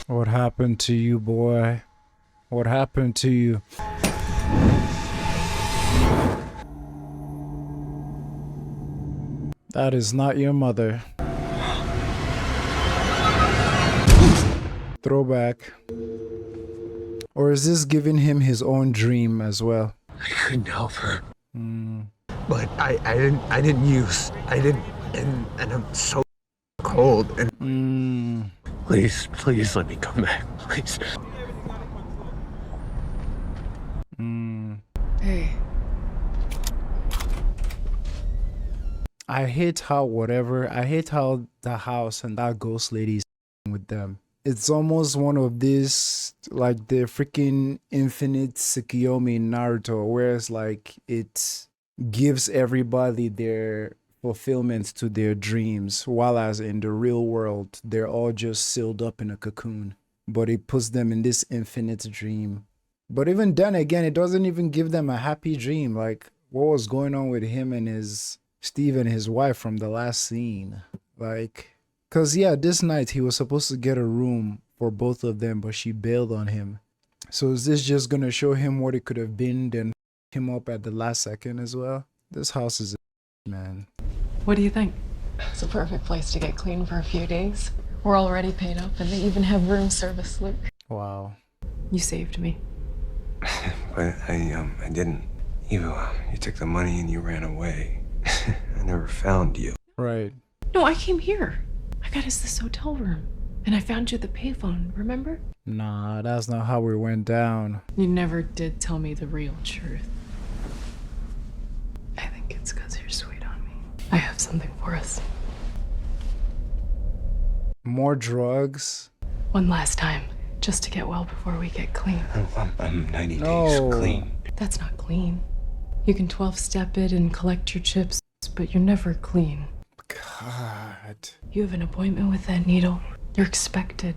What happened to you, boy? What happened to you? That is not your mother. Throwback. Or is this giving him his own dream as well? I couldn't help her. But I didn't and I'm so cold. And please, please let me come back, please. Hey. I hate how the house and that ghost lady's with them. It's almost one of these, like the freaking infinite Tsukiyomi in Naruto, where it's like it gives everybody their fulfillment to their dreams, while as in the real world, they're all just sealed up in a cocoon. But it puts them in this infinite dream. But even then again, it doesn't even give them a happy dream. Like, what was going on with him and Steve and his wife from the last scene? Like, cause yeah, this night he was supposed to get a room for both of them, but she bailed on him. So is this just gonna show him what it could have been, then him up at the last second as well? This house is a man. What do you think? It's a perfect place to get clean for a few days. We're already paid up, and they even have room service, Luke. Wow. You saved me. But I didn't. You took the money and you ran away. I never found you. Right. No, I came here. I got us this hotel room. And I found you at the payphone, remember? Nah, that's not how it went down. You never did tell me the real truth. I think it's because you're sweet on me. I have something for us. More drugs? One last time, just to get well before we get clean. I'm 90 days clean. That's not clean. You can 12-step it and collect your chips, but you're never clean. God. You have an appointment with that needle. You're expected.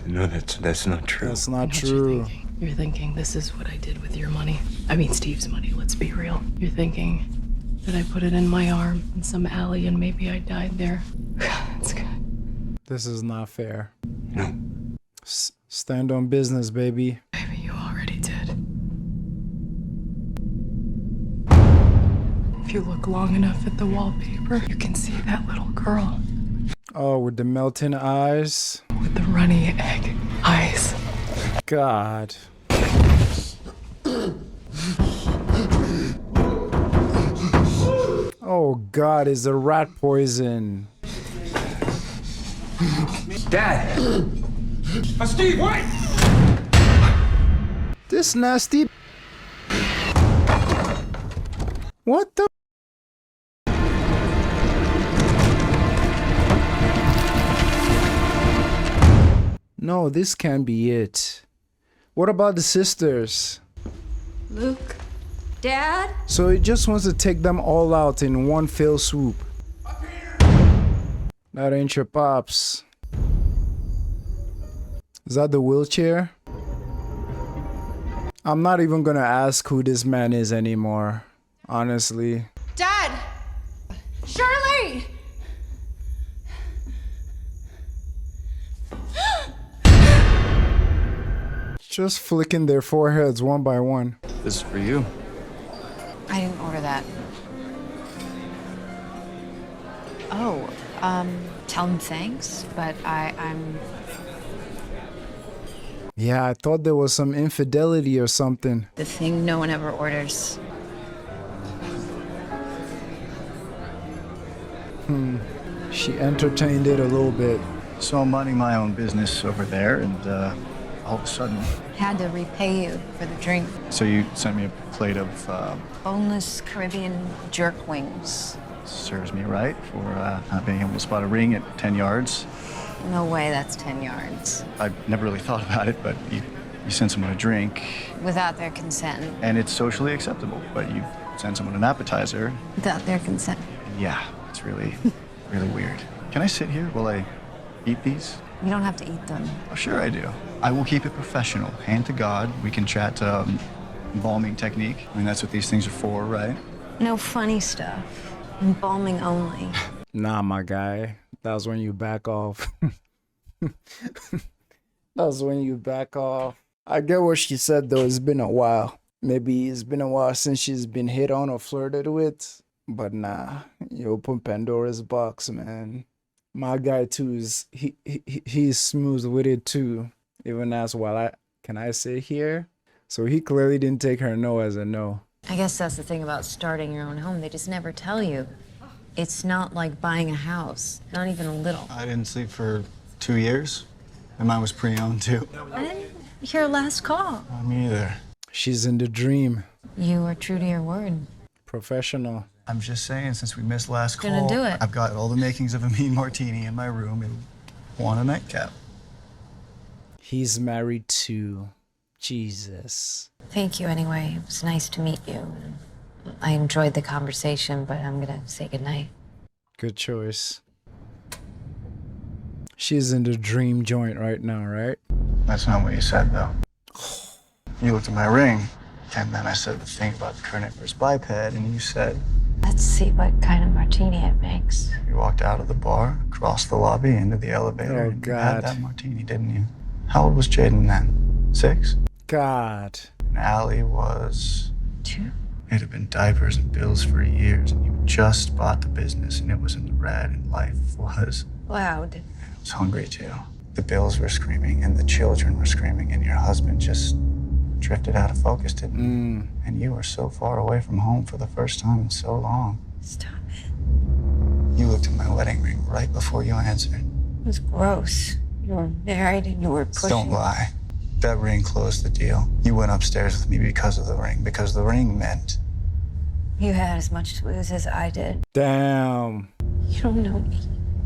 No, that's not true. That's not true. You're thinking this is what I did with your money. I mean, Steve's money, let's be real. You're thinking that I put it in my arm in some alley and maybe I died there. That's good. This is not fair. No. Stand on business, baby. Maybe you already did. If you look long enough at the wallpaper, you can see that little girl. Oh, with the melting eyes? With the runny egg eyes. God. Oh God, is the rat poison? Dad! Steve, wait! This nasty. What the? No, this can't be it. What about the sisters? Luke? Dad? So he just wants to take them all out in one fell swoop. That ain't your pops. Is that the wheelchair? I'm not even gonna ask who this man is anymore, honestly. Dad! Shirley! Just flicking their foreheads one by one. This is for you. I didn't order that. Oh, tell him thanks, but I'm... Yeah, I thought there was some infidelity or something. the thing no one ever orders. She entertained it a little bit. So I'm minding my own business over there, and all of a sudden... Had to repay you for the drink. So you sent me a plate of... Boneless Caribbean jerk wings. serves me right for not being able to spot a ring at 10 yards. No way that's 10 yards. I never really thought about it, but you send someone a drink. Without their consent. And it's socially acceptable, but you send someone an appetizer. Without their consent. Yeah, it's really, really weird. Can I sit here while I eat these? You don't have to eat them. Oh, sure I do. I will keep it professional. Hand to God. We can chat embalming technique. I mean, that's what these things are for, right? No funny stuff. Embalming only. Nah, my guy. That was when you back off. That was when you back off. I get what she said, though. It's been a while. Maybe it's been a while since she's been hit on or flirted with. But nah, you open Pandora's box, man. My guy, too, he's smooth with it, too. Even as well, can I sit here? So he clearly didn't take her no as a no. I guess that's the thing about starting your own home. They just never tell you. It's not like buying a house, not even a little. I didn't sleep for 2 years, and mine was pre-owned too. I didn't hear last call. Me either. She's in the dream. You were true to your word. Professional. I'm just saying, since we missed last call, Gonna do it. I've got all the makings of a mean martini in my room and want a nightcap. He's married to Jesus. Thank you anyway. It was nice to meet you. I enjoyed the conversation, but I'm gonna say goodnight. Good choice. She's in the dream joint right now, right? That's not what you said, though. You looked at my ring, and then I said the thing about the carnivorous biped, and you said... Let's see what kind of martini it makes. You walked out of the bar, crossed the lobby, into the elevator, Oh, and you had God. that martini, didn't you? How old was Jaden then? 6? God. And Allie was... 2. It had been diapers and bills for years, and you just bought the business, and it was in the red, and life was... Loud. I was hungry, too. The bills were screaming, and the children were screaming, and your husband just drifted out of focus, didn't he? And you were so far away from home for the first time in so long. Stop it. You looked at my wedding ring right before you answered. It was gross. You were married and you were pushing. Don't lie. That ring closed the deal. You went upstairs with me because of the ring, because the ring meant... You had as much to lose as I did. Damn. You don't know me.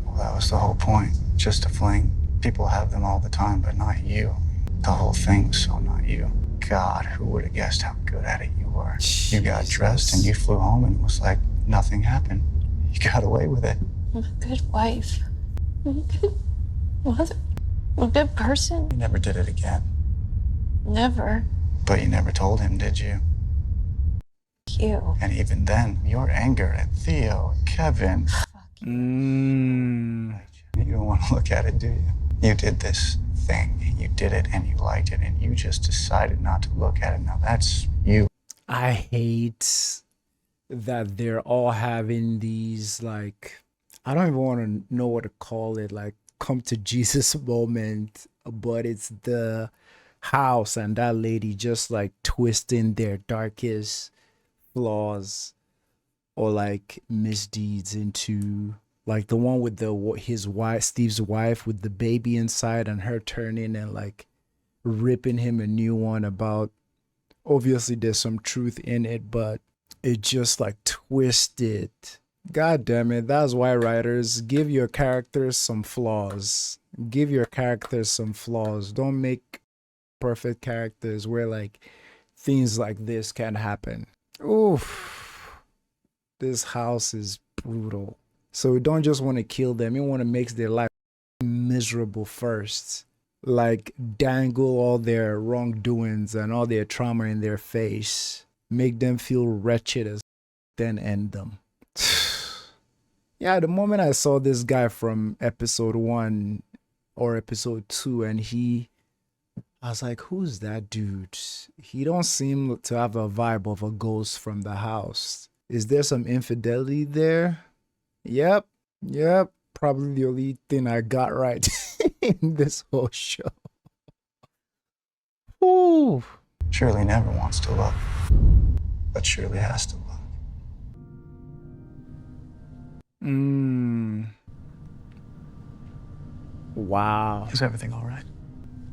Well, that was the whole point. Just a fling. People have them all the time, but not you. The whole thing was so not you. God, who would have guessed how good at it you were? Jesus. You got dressed and you flew home and it was like nothing happened. You got away with it. I'm a good wife. I'm a good mother. I'm a good person. You never did it again. Never. But you never told him, did you? You. And even then, your anger at Theo, Kevin... You don't want to look at it, do you? You did this thing. You did it and you liked it and you just decided not to look at it. Now that's you. I hate that they're all having these, like, I don't even want to know what to call it, like, come to Jesus moment, but it's the house and that lady just like twisting their darkest flaws or like misdeeds into, like, the one with his wife, Steve's wife, with the baby inside and her turning and like ripping him a new one about, obviously there's some truth in it, but it just like twisted. God damn it. That's why writers, give your characters some flaws. Give your characters some flaws. Don't make perfect characters where like things like this can happen. Oof. This house is brutal. So we don't just want to kill them. We want to make their life miserable first. Like dangle all their wrongdoings and all their trauma in their face. Make them feel wretched as then end them. Yeah, the moment I saw this guy from episode 1 or episode 2 and I was like, who's that dude? He don't seem to have a vibe of a ghost from the house. Is there some infidelity there? Yep. Probably the only thing I got right in this whole show. Ooh. Shirley never wants to look, but Shirley has to look. Wow. Is everything all right?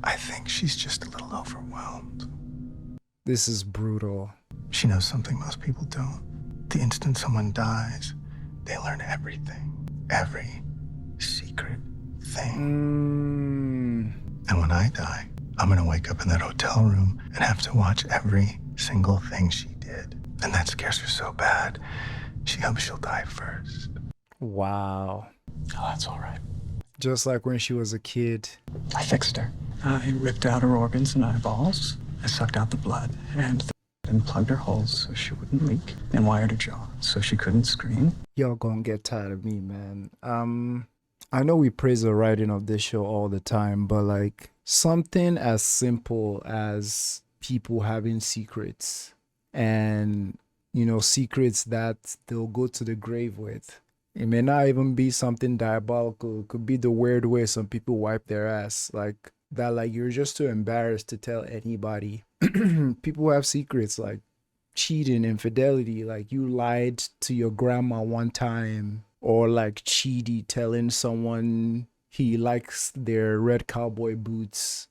I think she's just a little overwhelmed. This is brutal. She knows something most people don't. The instant someone dies, they learn everything. Every secret thing. And when I die, I'm gonna wake up in that hotel room and have to watch every single thing she did. And that scares her so bad, she hopes she'll die first. Wow. Oh, that's all right. Just like when she was a kid. I fixed her. I ripped out her organs and eyeballs. I sucked out the blood and plugged her holes so she wouldn't leak, and wired her jaw so she couldn't scream. Y'all gonna get tired of me, man. I know we praise the writing of this show all the time, but like something as simple as people having secrets and, you know, secrets that they'll go to the grave with. It may not even be something diabolical. It could be the weird way some people wipe their ass. Like that, like you're just too embarrassed to tell anybody. People have secrets. Like cheating, infidelity, like you lied to your grandma one time, or like Chidi telling someone he likes their red cowboy boots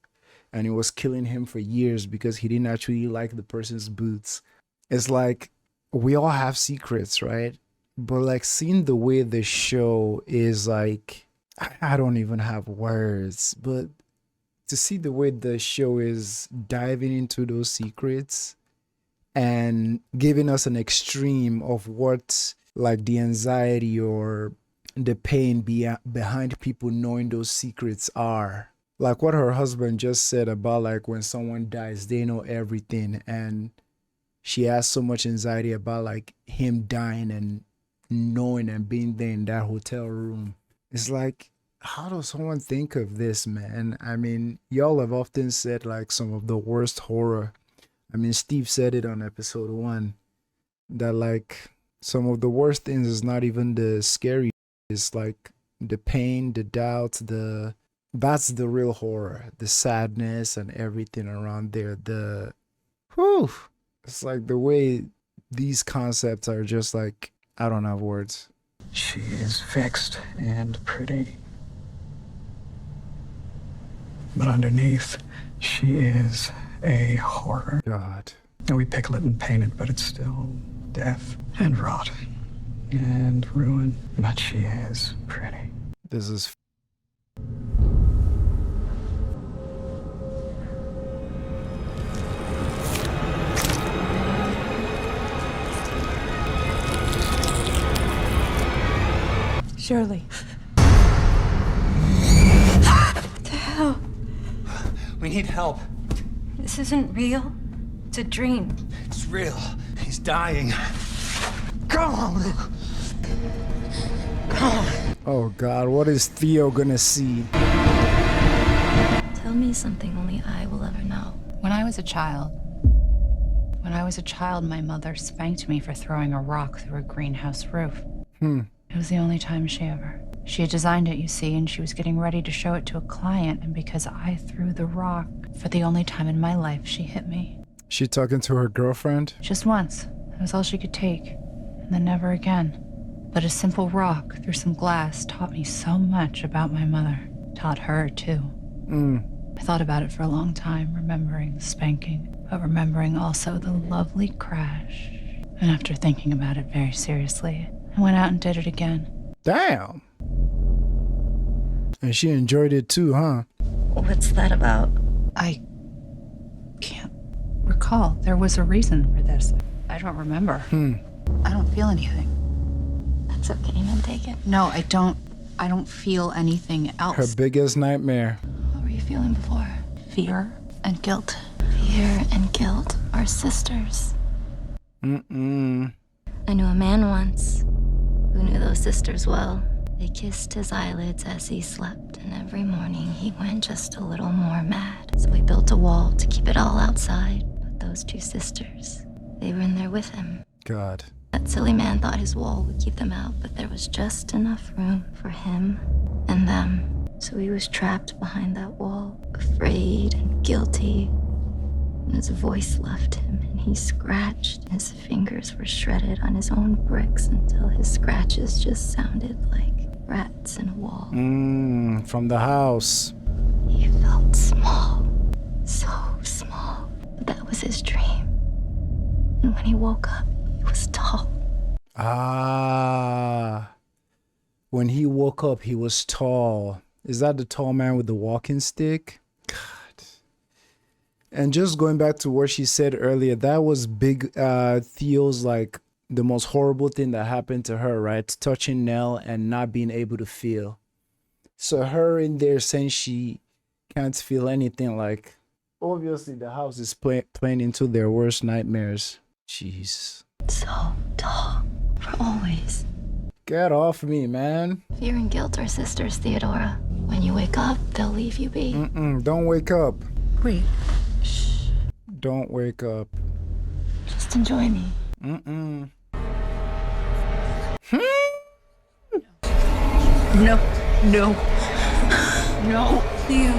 and it was killing him for years because he didn't actually like the person's boots. It's like we all have secrets, right? But like seeing the way the show is, like, I don't even have words, but to see the way the show is diving into those secrets and giving us an extreme of what like the anxiety or the pain behind people knowing those secrets are. Like what her husband just said about like when someone dies, they know everything, and she has so much anxiety about like him dying and knowing and being there in that hotel room. It's like, how does someone think of this, man? I mean, y'all have often said like some of the worst horror. I mean, Steve said it on episode 1 that like some of the worst things is not even the scary. It's like the pain, the doubt, that's the real horror, the sadness and everything around there. It's like the way these concepts are just like, I don't have words. She is fixed and pretty. But underneath, she is a horror. God. And we pickle it and paint it, but it's still death and rot and ruin. But she is pretty. This is Shirley. What the hell? We need help. This isn't real. It's a dream. It's real. He's dying. Come on. Come on. Oh God, what is Theo gonna see? Tell me something only I will ever know. When I was a child, my mother spanked me for throwing a rock through a greenhouse roof. It was the only time she ever. She had designed it, you see, and she was getting ready to show it to a client, and because I threw the rock, for the only time in my life, she hit me. She talking to her girlfriend? Just once. That was all she could take. And then never again. But a simple rock through some glass taught me so much about my mother. Taught her, too. I thought about it for a long time, remembering the spanking, but remembering also the lovely crash. And after thinking about it very seriously, I went out and did it again. Damn. And she enjoyed it too, huh? What's that about? I can't recall. There was a reason for this. I don't remember. I don't feel anything. That's okay, man. Take it. No, I don't feel anything else. Her biggest nightmare. What were you feeling before? Fear and guilt. Fear and guilt are sisters. I knew a man once who knew those sisters well. They kissed his eyelids as he slept, and every morning he went just a little more mad. So he built a wall to keep it all outside. But those two sisters, they were in there with him. God. That silly man thought his wall would keep them out, but there was just enough room for him and them. So he was trapped behind that wall, afraid and guilty. And his voice left him, and he scratched. His fingers were shredded on his own bricks until his scratches just sounded like rats in a wall. From the house. He felt small, so small. But that was his dream. And when he woke up, he was tall. When he woke up, he was tall. Is that the tall man with the walking stick? God. And just going back to what she said earlier, that was big Theo's like the most horrible thing that happened to her, right? Touching Nell and not being able to feel. So her in there saying she can't feel anything, like obviously the house is playing into their worst nightmares. Jeez. So tall. For always. Get off me, man. Fear and guilt are sisters, Theodora. When you wake up, they'll leave you be. Don't wake up. Wait. Shh. Don't wake up. Just enjoy me. No. No, Theo.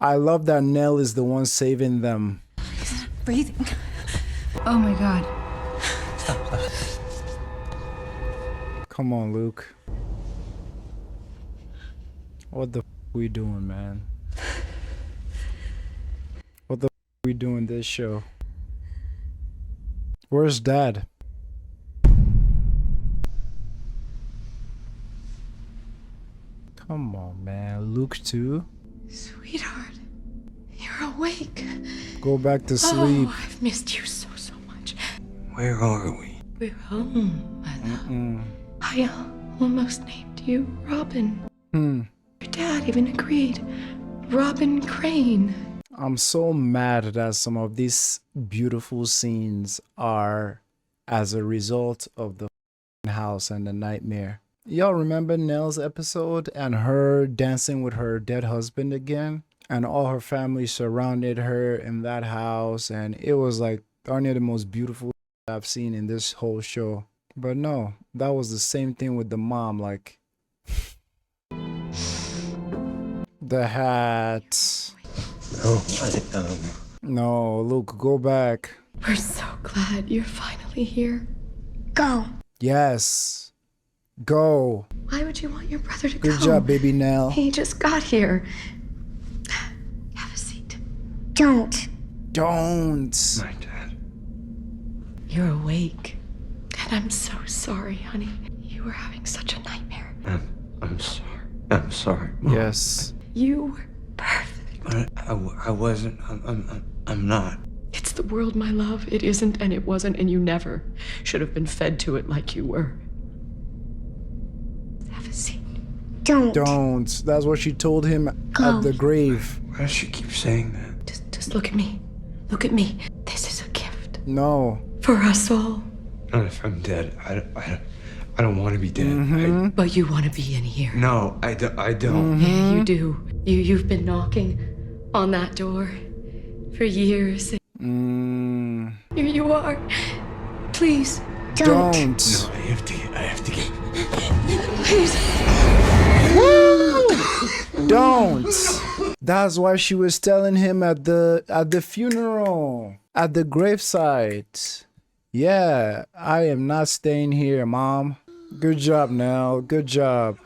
I love that Nell is the one saving them. He's breathing. Oh my god. Stop. Come on, Luke. What the f we doing, man? What the f we doing this show? Where's Dad? Come on, man. Luke too? Sweetheart, you're awake. Go back to sleep. Oh, I've missed you so much. Where are we? We're home, my love. I almost named you Robin. Your dad even agreed. Robin Crane. I'm so mad that some of these beautiful scenes are as a result of the house and the nightmare. Y'all remember Nell's episode and her dancing with her dead husband again? And all her family surrounded her in that house, and it was like darn near the most beautiful I've seen in this whole show. But no, that was the same thing with the mom, like the hat. No, Luke, go back. We're so glad you're finally here. Go. Yes. Go. Why would you want your brother to go? Good job, baby Nell. He just got here. Have a seat. Don't. Don't. My dad. You're awake. And I'm so sorry, honey. You were having such a nightmare. I'm sorry. I'm sorry, Mom. Yes. You were perfect. But I wasn't. I'm not. It's the world, my love. It isn't and it wasn't, and you never should have been fed to it like you were. Have a seat. Don't. That's what she told him at the grave. Why does she keep saying that? Just look at me. Look at me. This is a gift. No. For us all. Not if I'm dead. I don't want to be dead. But you want to be in here. No, I don't. Yeah, you do. You've been knocking on that door for years. Here you are. Please. Don't. No, I have to get. Please. Don't. That's why she was telling him at the funeral, at the gravesite. Yeah, I am not staying here, Mom. Good job, Nell. Good job.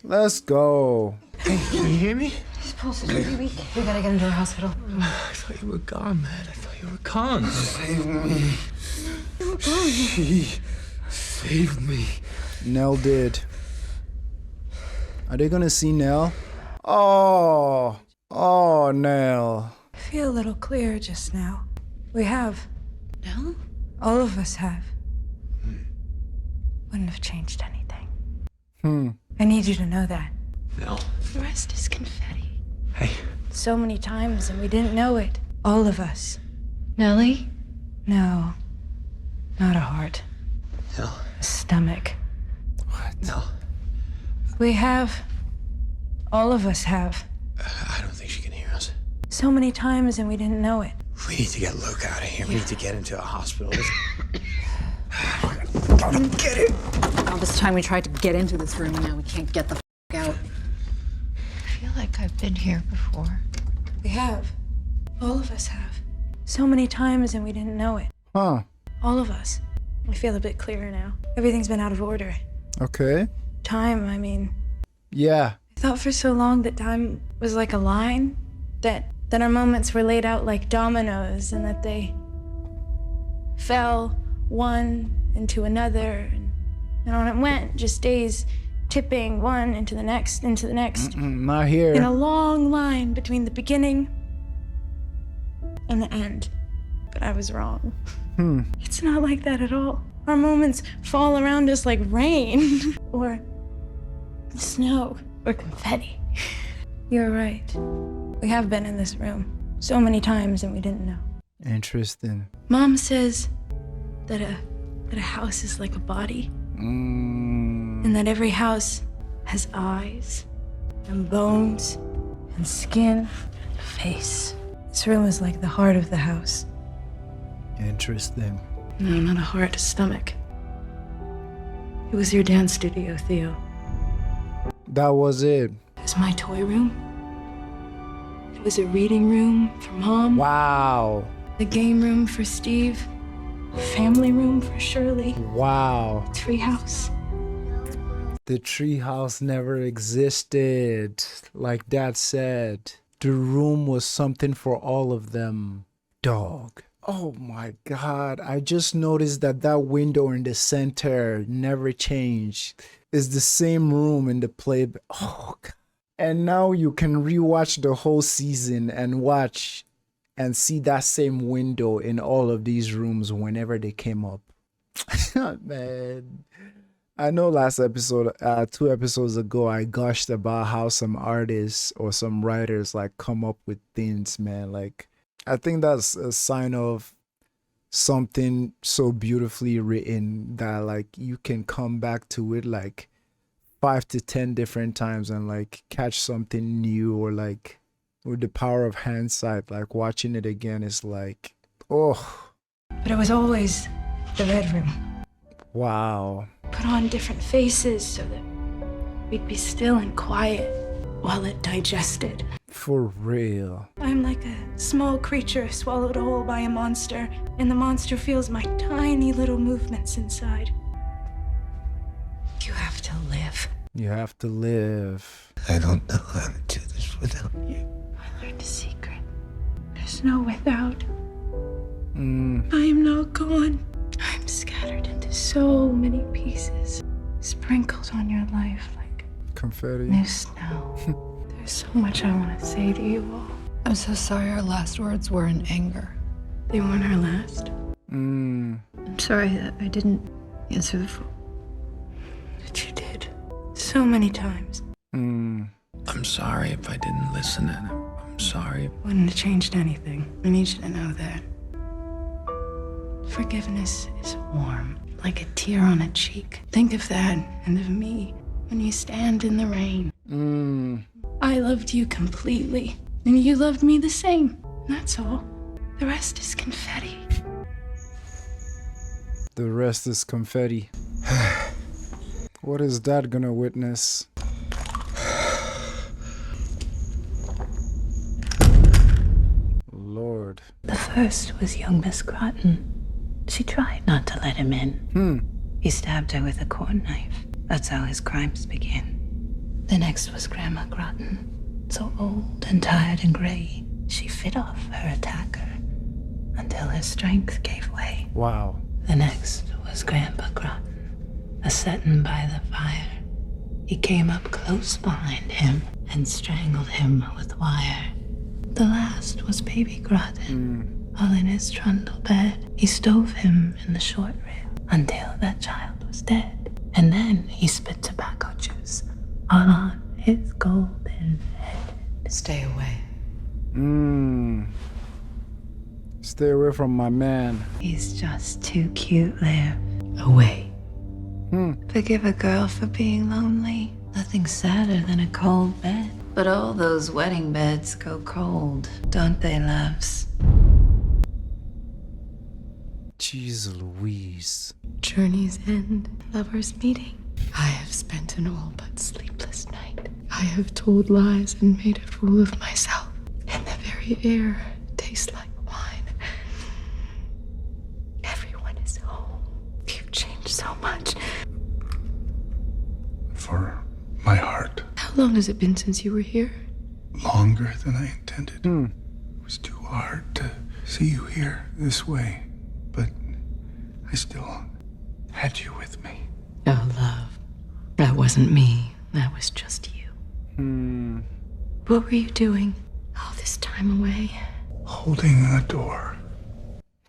Let's go. Hey, can you hear me? His pulse is really weak. We gotta get him to a hospital. I thought you were gone, man. I thought you were gone. Save me. She saved me. Nell did. Are they gonna see Nell? Oh, Nell. I feel a little clearer just now. We have. No? All of us have. Wouldn't have changed anything. I need you to know that. Nell. The rest is confetti. Hey. So many times and we didn't know it. All of us. Nellie? No. Not a heart. Nell. A stomach. What? Nell. We have. All of us have. I don't think she can hear us. So many times and we didn't know it. We need to get Luke out of here. We need to get him to a hospital. Get it! All this time we tried to get into this room and now we can't get the out. I feel like I've been here before. We have. All of us have. So many times and we didn't know it. Huh. All of us. I feel a bit clearer now. Everything's been out of order. Okay. Time, I mean. Yeah. I thought for so long that time was like a line, that our moments were laid out like dominoes and that they fell one into another and on it went, just days tipping one into the next, into the next. Not here. In a long line between the beginning and the end. But I was wrong. It's not like that at all. Our moments fall around us like rain or snow or confetti. You're right. We have been in this room so many times and we didn't know. Interesting. Mom says that a house is like a body. And that every house has eyes and bones and skin and a face. This room is like the heart of the house. Interesting. No, not a heart, a stomach. It was your dance studio, Theo. That was it. It was my toy room. It was a reading room for Mom. Wow. The game room for Steve. A family room for Shirley. Wow. Treehouse. The treehouse never existed. Like Dad said, the room was something for all of them. Dog. Oh my God. I just noticed that that window in the center never changed. It's the same room in the play. Oh God. And now you can rewatch the whole season and watch and see that same window in all of these rooms whenever they came up. Man. I know last episode, 2 episodes ago, I gushed about how some artists or some writers like come up with things, man. Like, I think that's a sign of something so beautifully written that like you can come back to it like 5 to 10 different times and like catch something new, or like with the power of hindsight, like watching it again is like, oh. But it was always the red room. Wow. Put on different faces so that we'd be still and quiet while it digested. For real. I'm like a small creature swallowed whole by a monster, and the monster feels my tiny little movements inside. You have to live. You have to live. I don't know how to do this without you. I learned a secret. There's no without. I Mm. am not gone. I'm scattered into so many pieces, sprinkled on your life like Confetti. new snow. There's so much I want to say to you all. I'm so sorry our last words were in anger. They weren't our last. Mm. I'm sorry that I didn't answer the phone. But you did. So many times. Mm. I'm sorry if I didn't listen, and I'm sorry. Wouldn't have changed anything. I need you to know that. Forgiveness is warm, like a tear on a cheek. Think of that and of me when you stand in the rain. Mm. I loved you completely, and you loved me the same. That's all. The rest is confetti. The rest is confetti. What is Dad gonna witness? Lord. The first was young Miss Groton. She tried not to let him in. He stabbed her with a corn knife. That's how his crimes begin. The next was Grandma Groton. So old and tired and gray, she fit off her attacker until her strength gave way. Wow. The next was Grandpa Groton, a-settin' by the fire. He came up close behind him and strangled him with wire. The last was Baby Groton. All in his trundle bed, he stove him in the short rib until that child was dead. And then he spit tobacco juice all on his golden head. Stay away. Stay away from my man. He's just too cute there. Away. Forgive a girl for being lonely. Nothing's sadder than a cold bed. But all those wedding beds go cold, don't they, loves? Jeez Louise. Journey's end, lovers meeting. I have spent an all but sleepless night. I have told lies and made a fool of myself. And the very air tastes like wine. Everyone is home. You've changed so much. For my heart. How long has it been since you were here? Longer than I intended. It was too hard to see you here this way. But I still had you with me. Oh, love. That wasn't me. That was just you. What were you doing all this time away? Holding a door.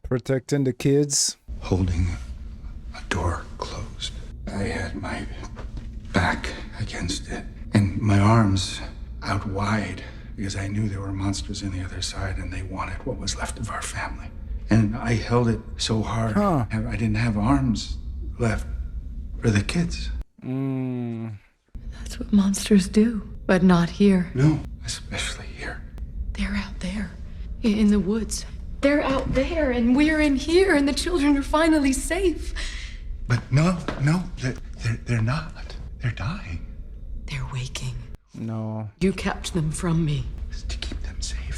Protecting the kids. Holding a door closed. I had my back against it and my arms out wide because I knew there were monsters on the other side and they wanted what was left of our family. And I held it so hard, I didn't have arms left for the kids. That's what monsters do, but not here. No, especially here. They're out there, in the woods. They're out there, and we're in here, and the children are finally safe. But no, they're not. They're dying. They're waking. No. You kept them from me. To keep them safe.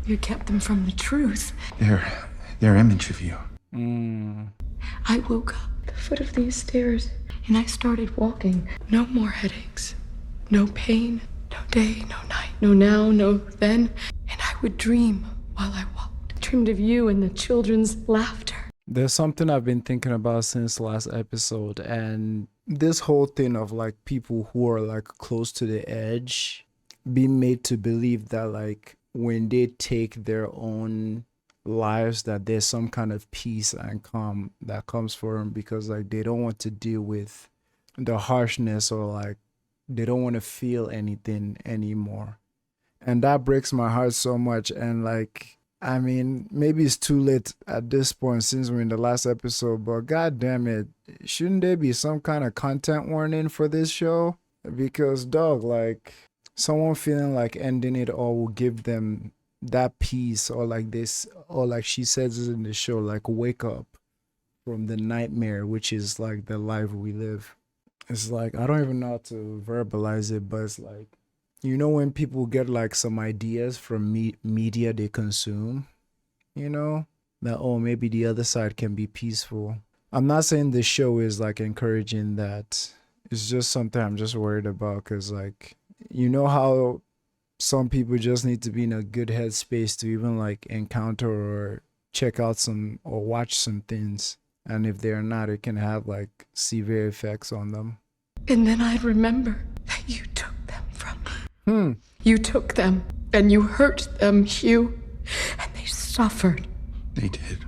You kept them from the truth. Their image of you. I woke up at the foot of these stairs and I started walking. No more headaches. No pain. No day, no night. No now, no then. And I would dream while I walked. Dreamed of you and the children's laughter. There's something I've been thinking about since last episode, and this whole thing of like people who are like close to the edge being made to believe that like when they take their own lives that there's some kind of peace and calm that comes for them because like they don't want to deal with the harshness or like they don't want to feel anything anymore. And that breaks my heart so much. And like, I mean, maybe it's too late at this point since we're in the last episode, but god damn it, shouldn't there be some kind of content warning for this show? Because dog, like someone feeling like ending it all will give them that peace, or like this, or like she says in the show, like wake up from the nightmare, which is like the life we live. It's like, I don't even know how to verbalize it, but it's like, you know, when people get like some ideas from media they consume, you know, that, oh, maybe the other side can be peaceful. I'm not saying this show is like encouraging that. It's just something I'm just worried about because like, you know how some people just need to be in a good headspace to even like encounter or check out some or watch some things. And if they're not, it can have like severe effects on them. And then I'd remember that you took them from me. You took them and you hurt them, Hugh. And they suffered. They did.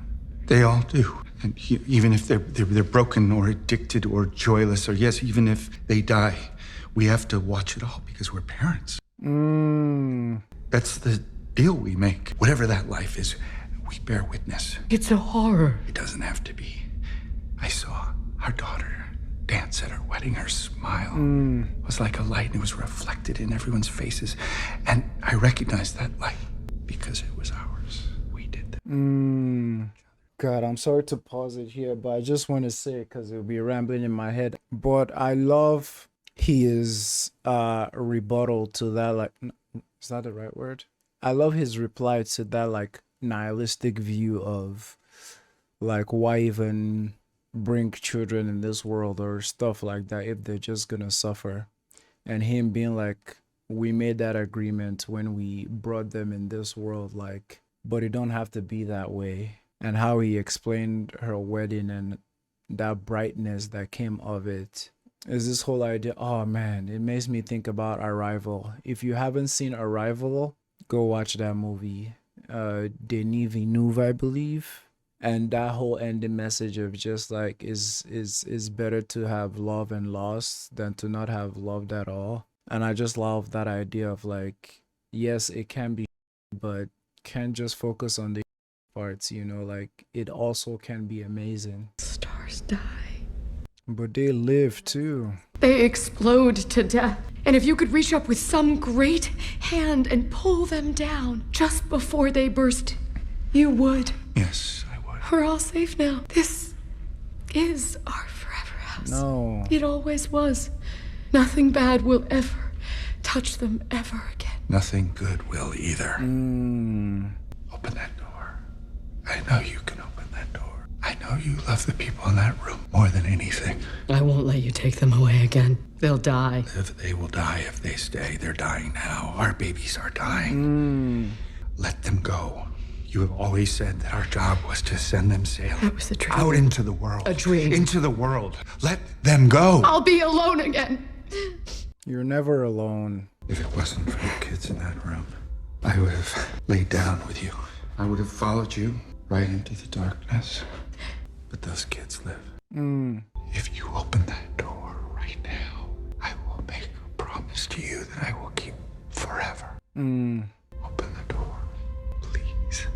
They all do. And even if they're broken or addicted or joyless, or yes, even if they die, we have to watch it all because we're parents. That's the deal we make. Whatever that life is, we bear witness. It's a horror. It doesn't have to be. I saw our daughter dance at her wedding. Her smile was like a light, and it was reflected in everyone's faces. And I recognized that light because it was ours. We did that. God, I'm sorry to pause it here, but I just want to say it because it'll be rambling in my head. But I love his rebuttal to that, like, is that the right word? I love his reply to that, like, nihilistic view of, like, why even bring children in this world or stuff like that if they're just gonna suffer. And him being like, we made that agreement when we brought them in this world, like, but it don't have to be that way. And how he explained her wedding and that brightness that came of it is this whole idea. Oh man, it makes me think about Arrival. If you haven't seen Arrival, go watch that movie. Denis Villeneuve, I believe. And that whole ending message of just like is better to have love and loss than to not have loved at all. And I just love that idea of like, yes, it can be, but can't just focus on the parts, you know, like it also can be amazing. Stars die. But they live too. They explode to death. And if you could reach up with some great hand and pull them down just before they burst, you would. Yes, I would. We're all safe now. This is our forever house. No. It always was. Nothing bad will ever touch them ever again. Nothing good will either. Open that door. I know you can open that door. I know you love the people in that room more than anything. I won't let you take them away again. They'll die. If they will die if they stay. They're dying now. Our babies are dying. Let them go. You have always said that our job was to send them sailing. That was a dream. Out into the world. A dream. Into the world. Let them go. I'll be alone again. You're never alone. If it wasn't for the kids in that room, I would have laid down with you. I would have followed you right into the darkness. But those kids live. If you open that door right now, I will make a promise to you that I will keep forever. Open the door. Please.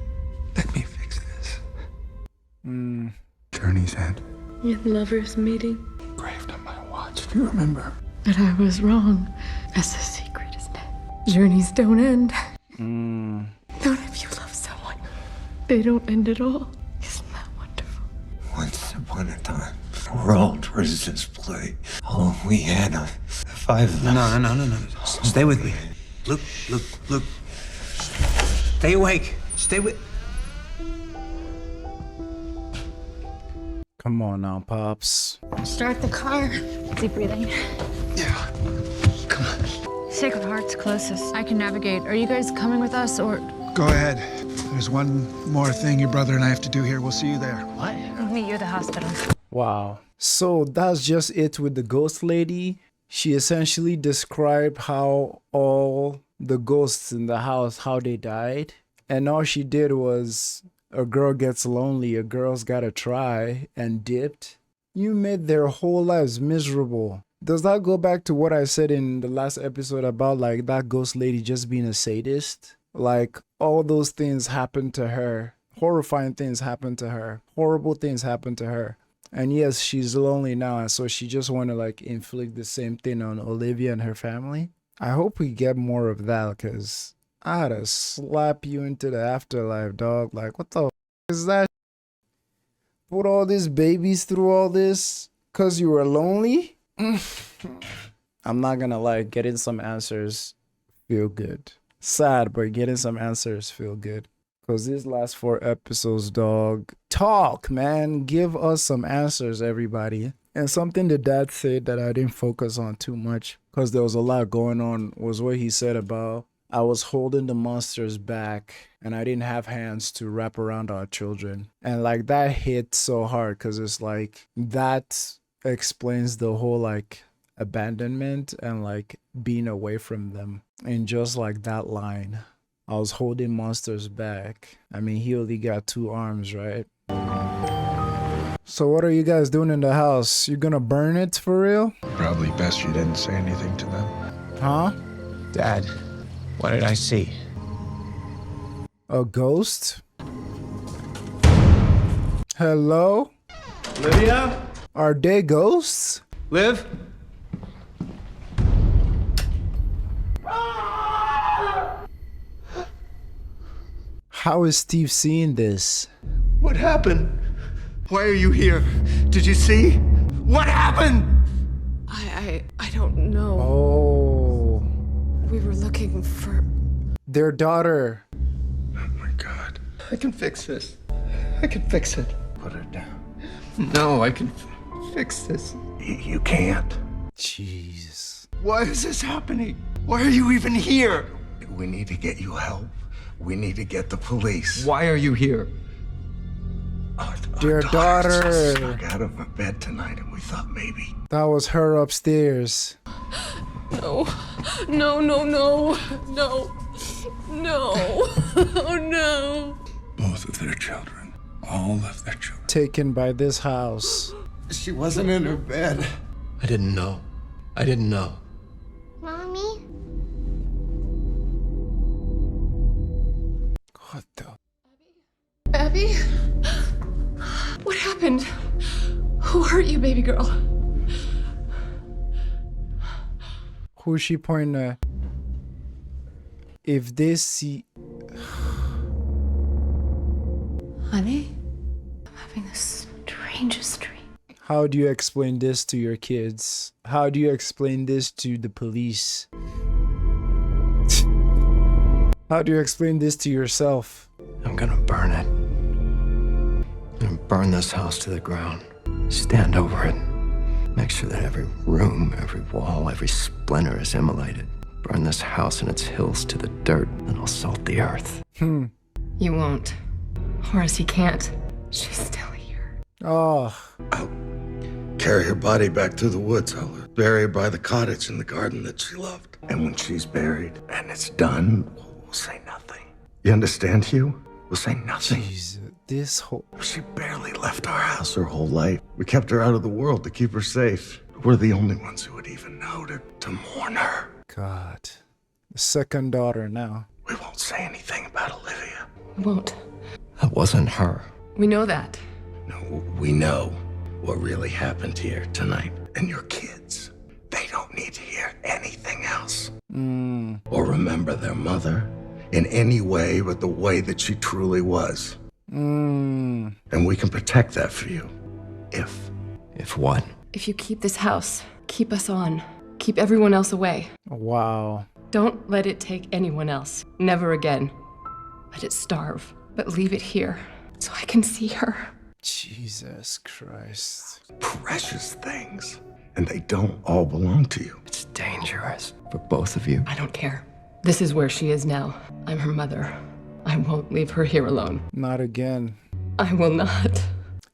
Let me fix this. Journey's end. In lovers' meeting. Engraved on my watch. Do you remember? But I was wrong. That's the secret, isn't it? Journeys don't end. Not if you love someone. They don't end at all. Isn't that wonderful? Once upon a time, the world was this play. Oh, we had the five of us. No. Stay with me. Look. Stay awake. Stay with. Come on now, Pops. Start the car. Deep breathing. Yeah. Come on. Sacred Heart's closest. I can navigate. Are you guys coming with us or? Go ahead. There's one more thing your brother and I have to do here. We'll see you there. What? I'll meet you at the hospital. Wow. So that's just it with the ghost lady. She essentially described how all the ghosts in the house, how they died. And all she did was, a girl gets lonely, a girl's gotta try, and dipped. You made their whole lives miserable. Does that go back to what I said in the last episode about like that ghost lady just being a sadist? Like all those things happened to her. Horrifying things happened to her. Horrible things happened to her. And yes, she's lonely now, and so she just want to like inflict the same thing on Olivia and her family. I hope we get more of that, because I had to slap you into the afterlife, dog. Like, what the f is that? Put all these babies through all this because you were lonely? I'm not gonna lie, getting some answers feel good. Sad, but getting some answers feel good. Because these last 4 episodes, dog, talk, man. Give us some answers, everybody. And something the dad said that I didn't focus on too much, because there was a lot going on, was what he said about, I was holding the monsters back and I didn't have hands to wrap around our children. And like that hit so hard, because it's like that explains the whole like abandonment and like being away from them. And just like that line, I was holding monsters back. I mean, he only got 2 arms, right? So what are you guys doing in the house? You gonna burn it for real? Probably best you didn't say anything to them. Huh? Dad, what did I see? A ghost? Hello? Lydia? Are they ghosts? Liv? How is Steve seeing this? What happened? Why are you here? Did you see? What happened? I don't know. Oh. We were looking for... Their daughter. Oh my God. I can fix this. I can fix it. Put her down. No, I can fix this. You can't. Jeez. Why is this happening? Why are you even here? We need to get you help. We need to get the police. Why are you here? Their daughter. Snuck out of her bed tonight, and we thought maybe. That was her upstairs. No. No, no, no. No. No. Oh, no. Both of their children. All of their children. Taken by this house. She wasn't in her bed. I didn't know. I didn't know. Mommy? What the? Abby? What happened? Who hurt you, baby girl? Who's she pointing at? If they see... Honey, I'm having the strangest dream. How do you explain this to your kids? How do you explain this to the police? How do you explain this to yourself? I'm gonna burn it. I'm gonna burn this house to the ground. Stand over it. Make sure that every room, every wall, every splinter is immolated. Burn this house and its hills to the dirt, and I'll salt the earth. You won't. Horace, he can't. She's still here. Oh. I'll carry her body back to the woods. I'll bury her by the cottage in the garden that she loved. And when she's buried and it's done, we'll say nothing. You understand, Hugh? We'll say nothing. Jesus, this whole... She barely left our house her whole life. We kept her out of the world to keep her safe. We're the only ones who would even know to mourn her. God. The second daughter now. We won't say anything about Olivia. We won't. That wasn't her. We know that. No, we know what really happened here tonight. And your kids, they don't need to hear anything else. Or remember their mother in any way but the way that she truly was. And we can protect that for you. If what? If you keep this house, keep us on. Keep everyone else away. Wow. Don't let it take anyone else. Never again. Let it starve, but leave it here so I can see her. Jesus Christ. Precious things. And they don't all belong to you. It's dangerous for both of you. I don't care. This is where she is now. I'm her mother. I won't leave her here alone. Not again. I will not.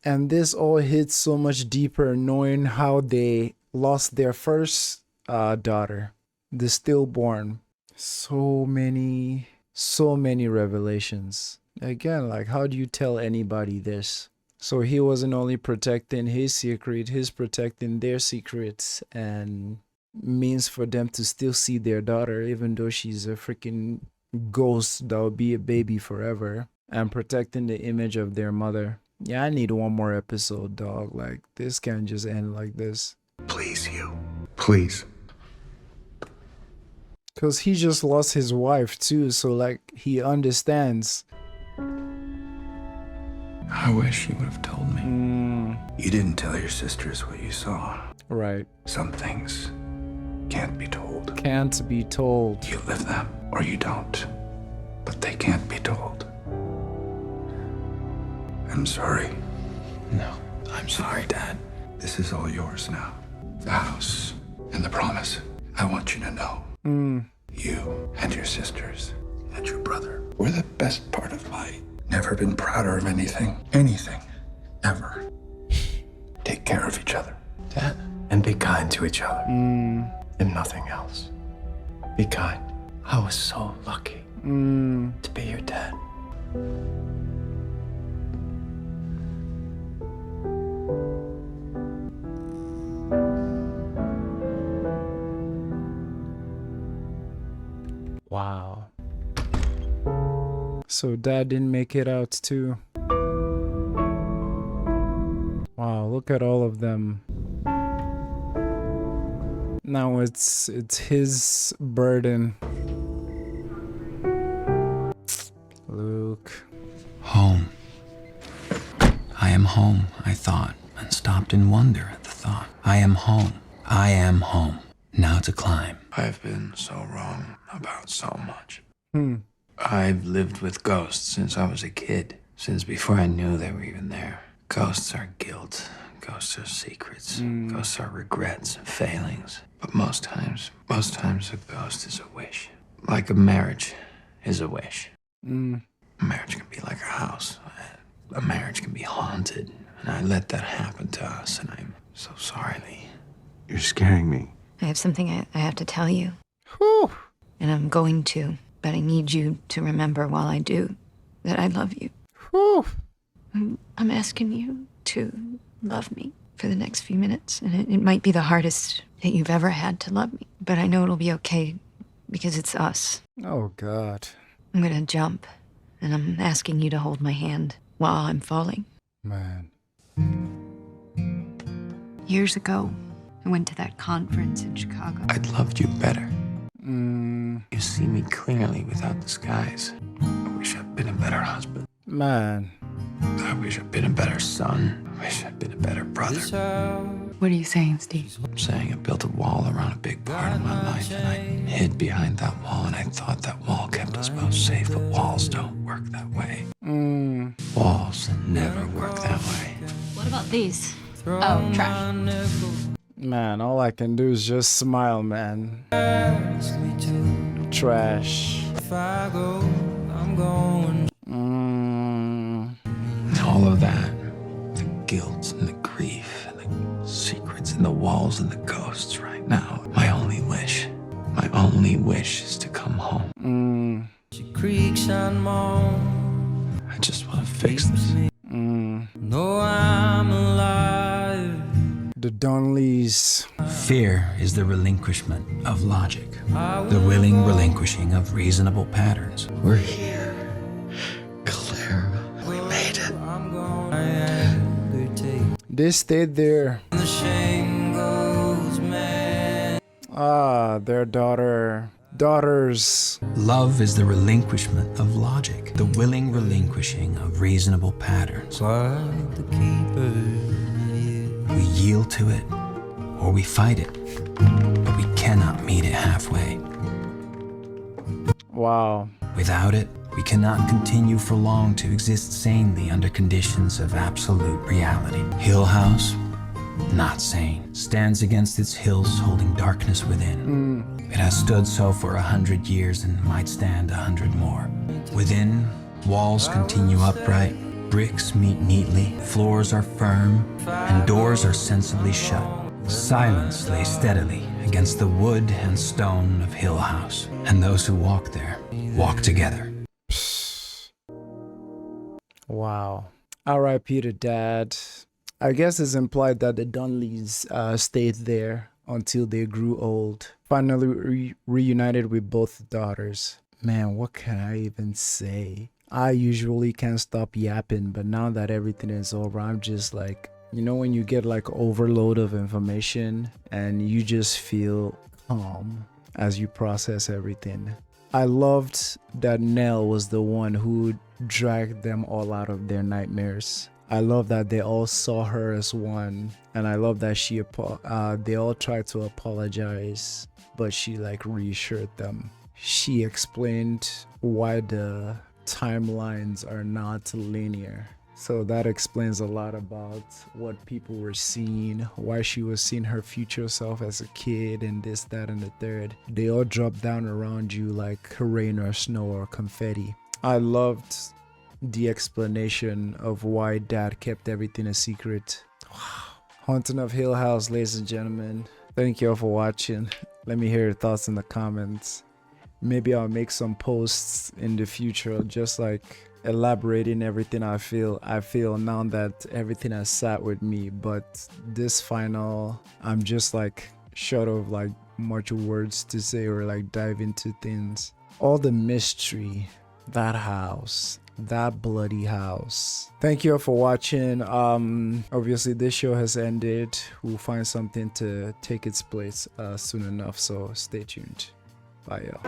And this all hits so much deeper knowing how they lost their first daughter, the stillborn. So many revelations. Again, like, how do you tell anybody this? So he wasn't only protecting his secret, he's protecting their secrets and means for them to still see their daughter, even though she's a freaking ghost that will be a baby forever, and protecting the image of their mother. Yeah, I need one more episode, dog. Like, this can't just end like this. Please, you. Please. Because he just lost his wife too, so like, he understands. I wish you would have told me. You didn't tell your sisters what you saw. Right. Some things can't be told. Can't be told. You live them, or you don't. But they can't be told. I'm sorry. No, I'm sorry, Dad. This is all yours now. The house and the promise. I want you to know. You and your sisters and your brother were the best part of life. Never been prouder of anything, ever. Take care of each other. Dad. And be kind to each other. And nothing else. Be kind. I was so lucky to be your dad. Wow. So Dad didn't make it out too. Wow, look at all of them. Now it's his burden. Luke. Home. I am home, I thought, and stopped in wonder at the thought. I am home. I am home. Now to climb. I've been so wrong about so much. I've lived with ghosts since I was a kid, since before I knew they were even there. Ghosts are guilt, ghosts are secrets, ghosts are regrets and failings. But most times a ghost is a wish. Like a marriage is a wish. A marriage can be like a house. A marriage can be haunted. And I let that happen to us, and I'm so sorry, Lee. You're scaring me. I have something I have to tell you. Whew. And I'm going to, but I need you to remember while I do that I love you. Whew. I'm asking you to love me for the next few minutes. And it might be the hardest that you've ever had to love me, but I know it'll be okay because it's us. Oh, God. I'm gonna jump, and I'm asking you to hold my hand while I'm falling. Man. Years ago, I went to that conference in Chicago. I'd loved you better. You see me clearly without disguise. I wish I'd been a better husband. Man. I wish I'd been a better son. I wish I'd been a better brother. What are you saying, Steve? I'm saying I built a wall around a big part of my life, and I hid behind that wall, and I thought that wall kept us both safe, but walls don't work that way. Walls never work that way. What about these? Oh, trash. Man, all I can do is just smile, man. Trash. All of that, the guilt and the grief and the secrets and the walls and the ghosts right now. My only wish is to come home. I just want to fix this. No, I'm alive. The Donnellys. Fear is the relinquishment of logic, the willing relinquishing of reasonable patterns. We're here. Claire, we made it. They stayed there. Their daughters. Love is the relinquishment of logic, the willing relinquishing of reasonable patterns. We yield to it, or we fight it, but we cannot meet it halfway. Wow. Without it, We cannot continue for long to exist sanely under conditions of absolute reality. Hill House, not sane, stands against its hills holding darkness within. It has stood so for 100 years and might stand 100 more. Within, walls continue upright, bricks meet neatly, floors are firm, and doors are sensibly shut. Silence lay steadily against the wood and stone of Hill House, and those who walk there walk together. Wow. R.I.P. to Dad. I guess it's implied that the Dunleys stayed there until they grew old. Finally reunited with both daughters. Man, what can I even say? I usually can't stop yapping, but now that everything is over, I'm just like, you know, when you get like overload of information and you just feel calm as you process everything. I loved that Nell was the one who dragged them all out of their nightmares. I love that they all saw her as one, and I love that they all tried to apologize, but she like reassured them. She explained why the timelines are not linear. So that explains a lot about what people were seeing, why she was seeing her future self as a kid, and this, that, and the third. They all drop down around you like rain or snow or confetti. I loved the explanation of why Dad kept everything a secret. Wow. Haunting of Hill House, ladies and gentlemen. Thank you all for watching. Let me hear your thoughts in the comments. Maybe I'll make some posts in the future, just like elaborating everything I feel now that everything has sat with me. But this final, I'm just like short of like much words to say or like dive into things. All the mystery, that house, that bloody house. Thank you all for watching. Obviously this show has ended. We'll find something to take its place soon enough, so stay tuned. Bye y'all.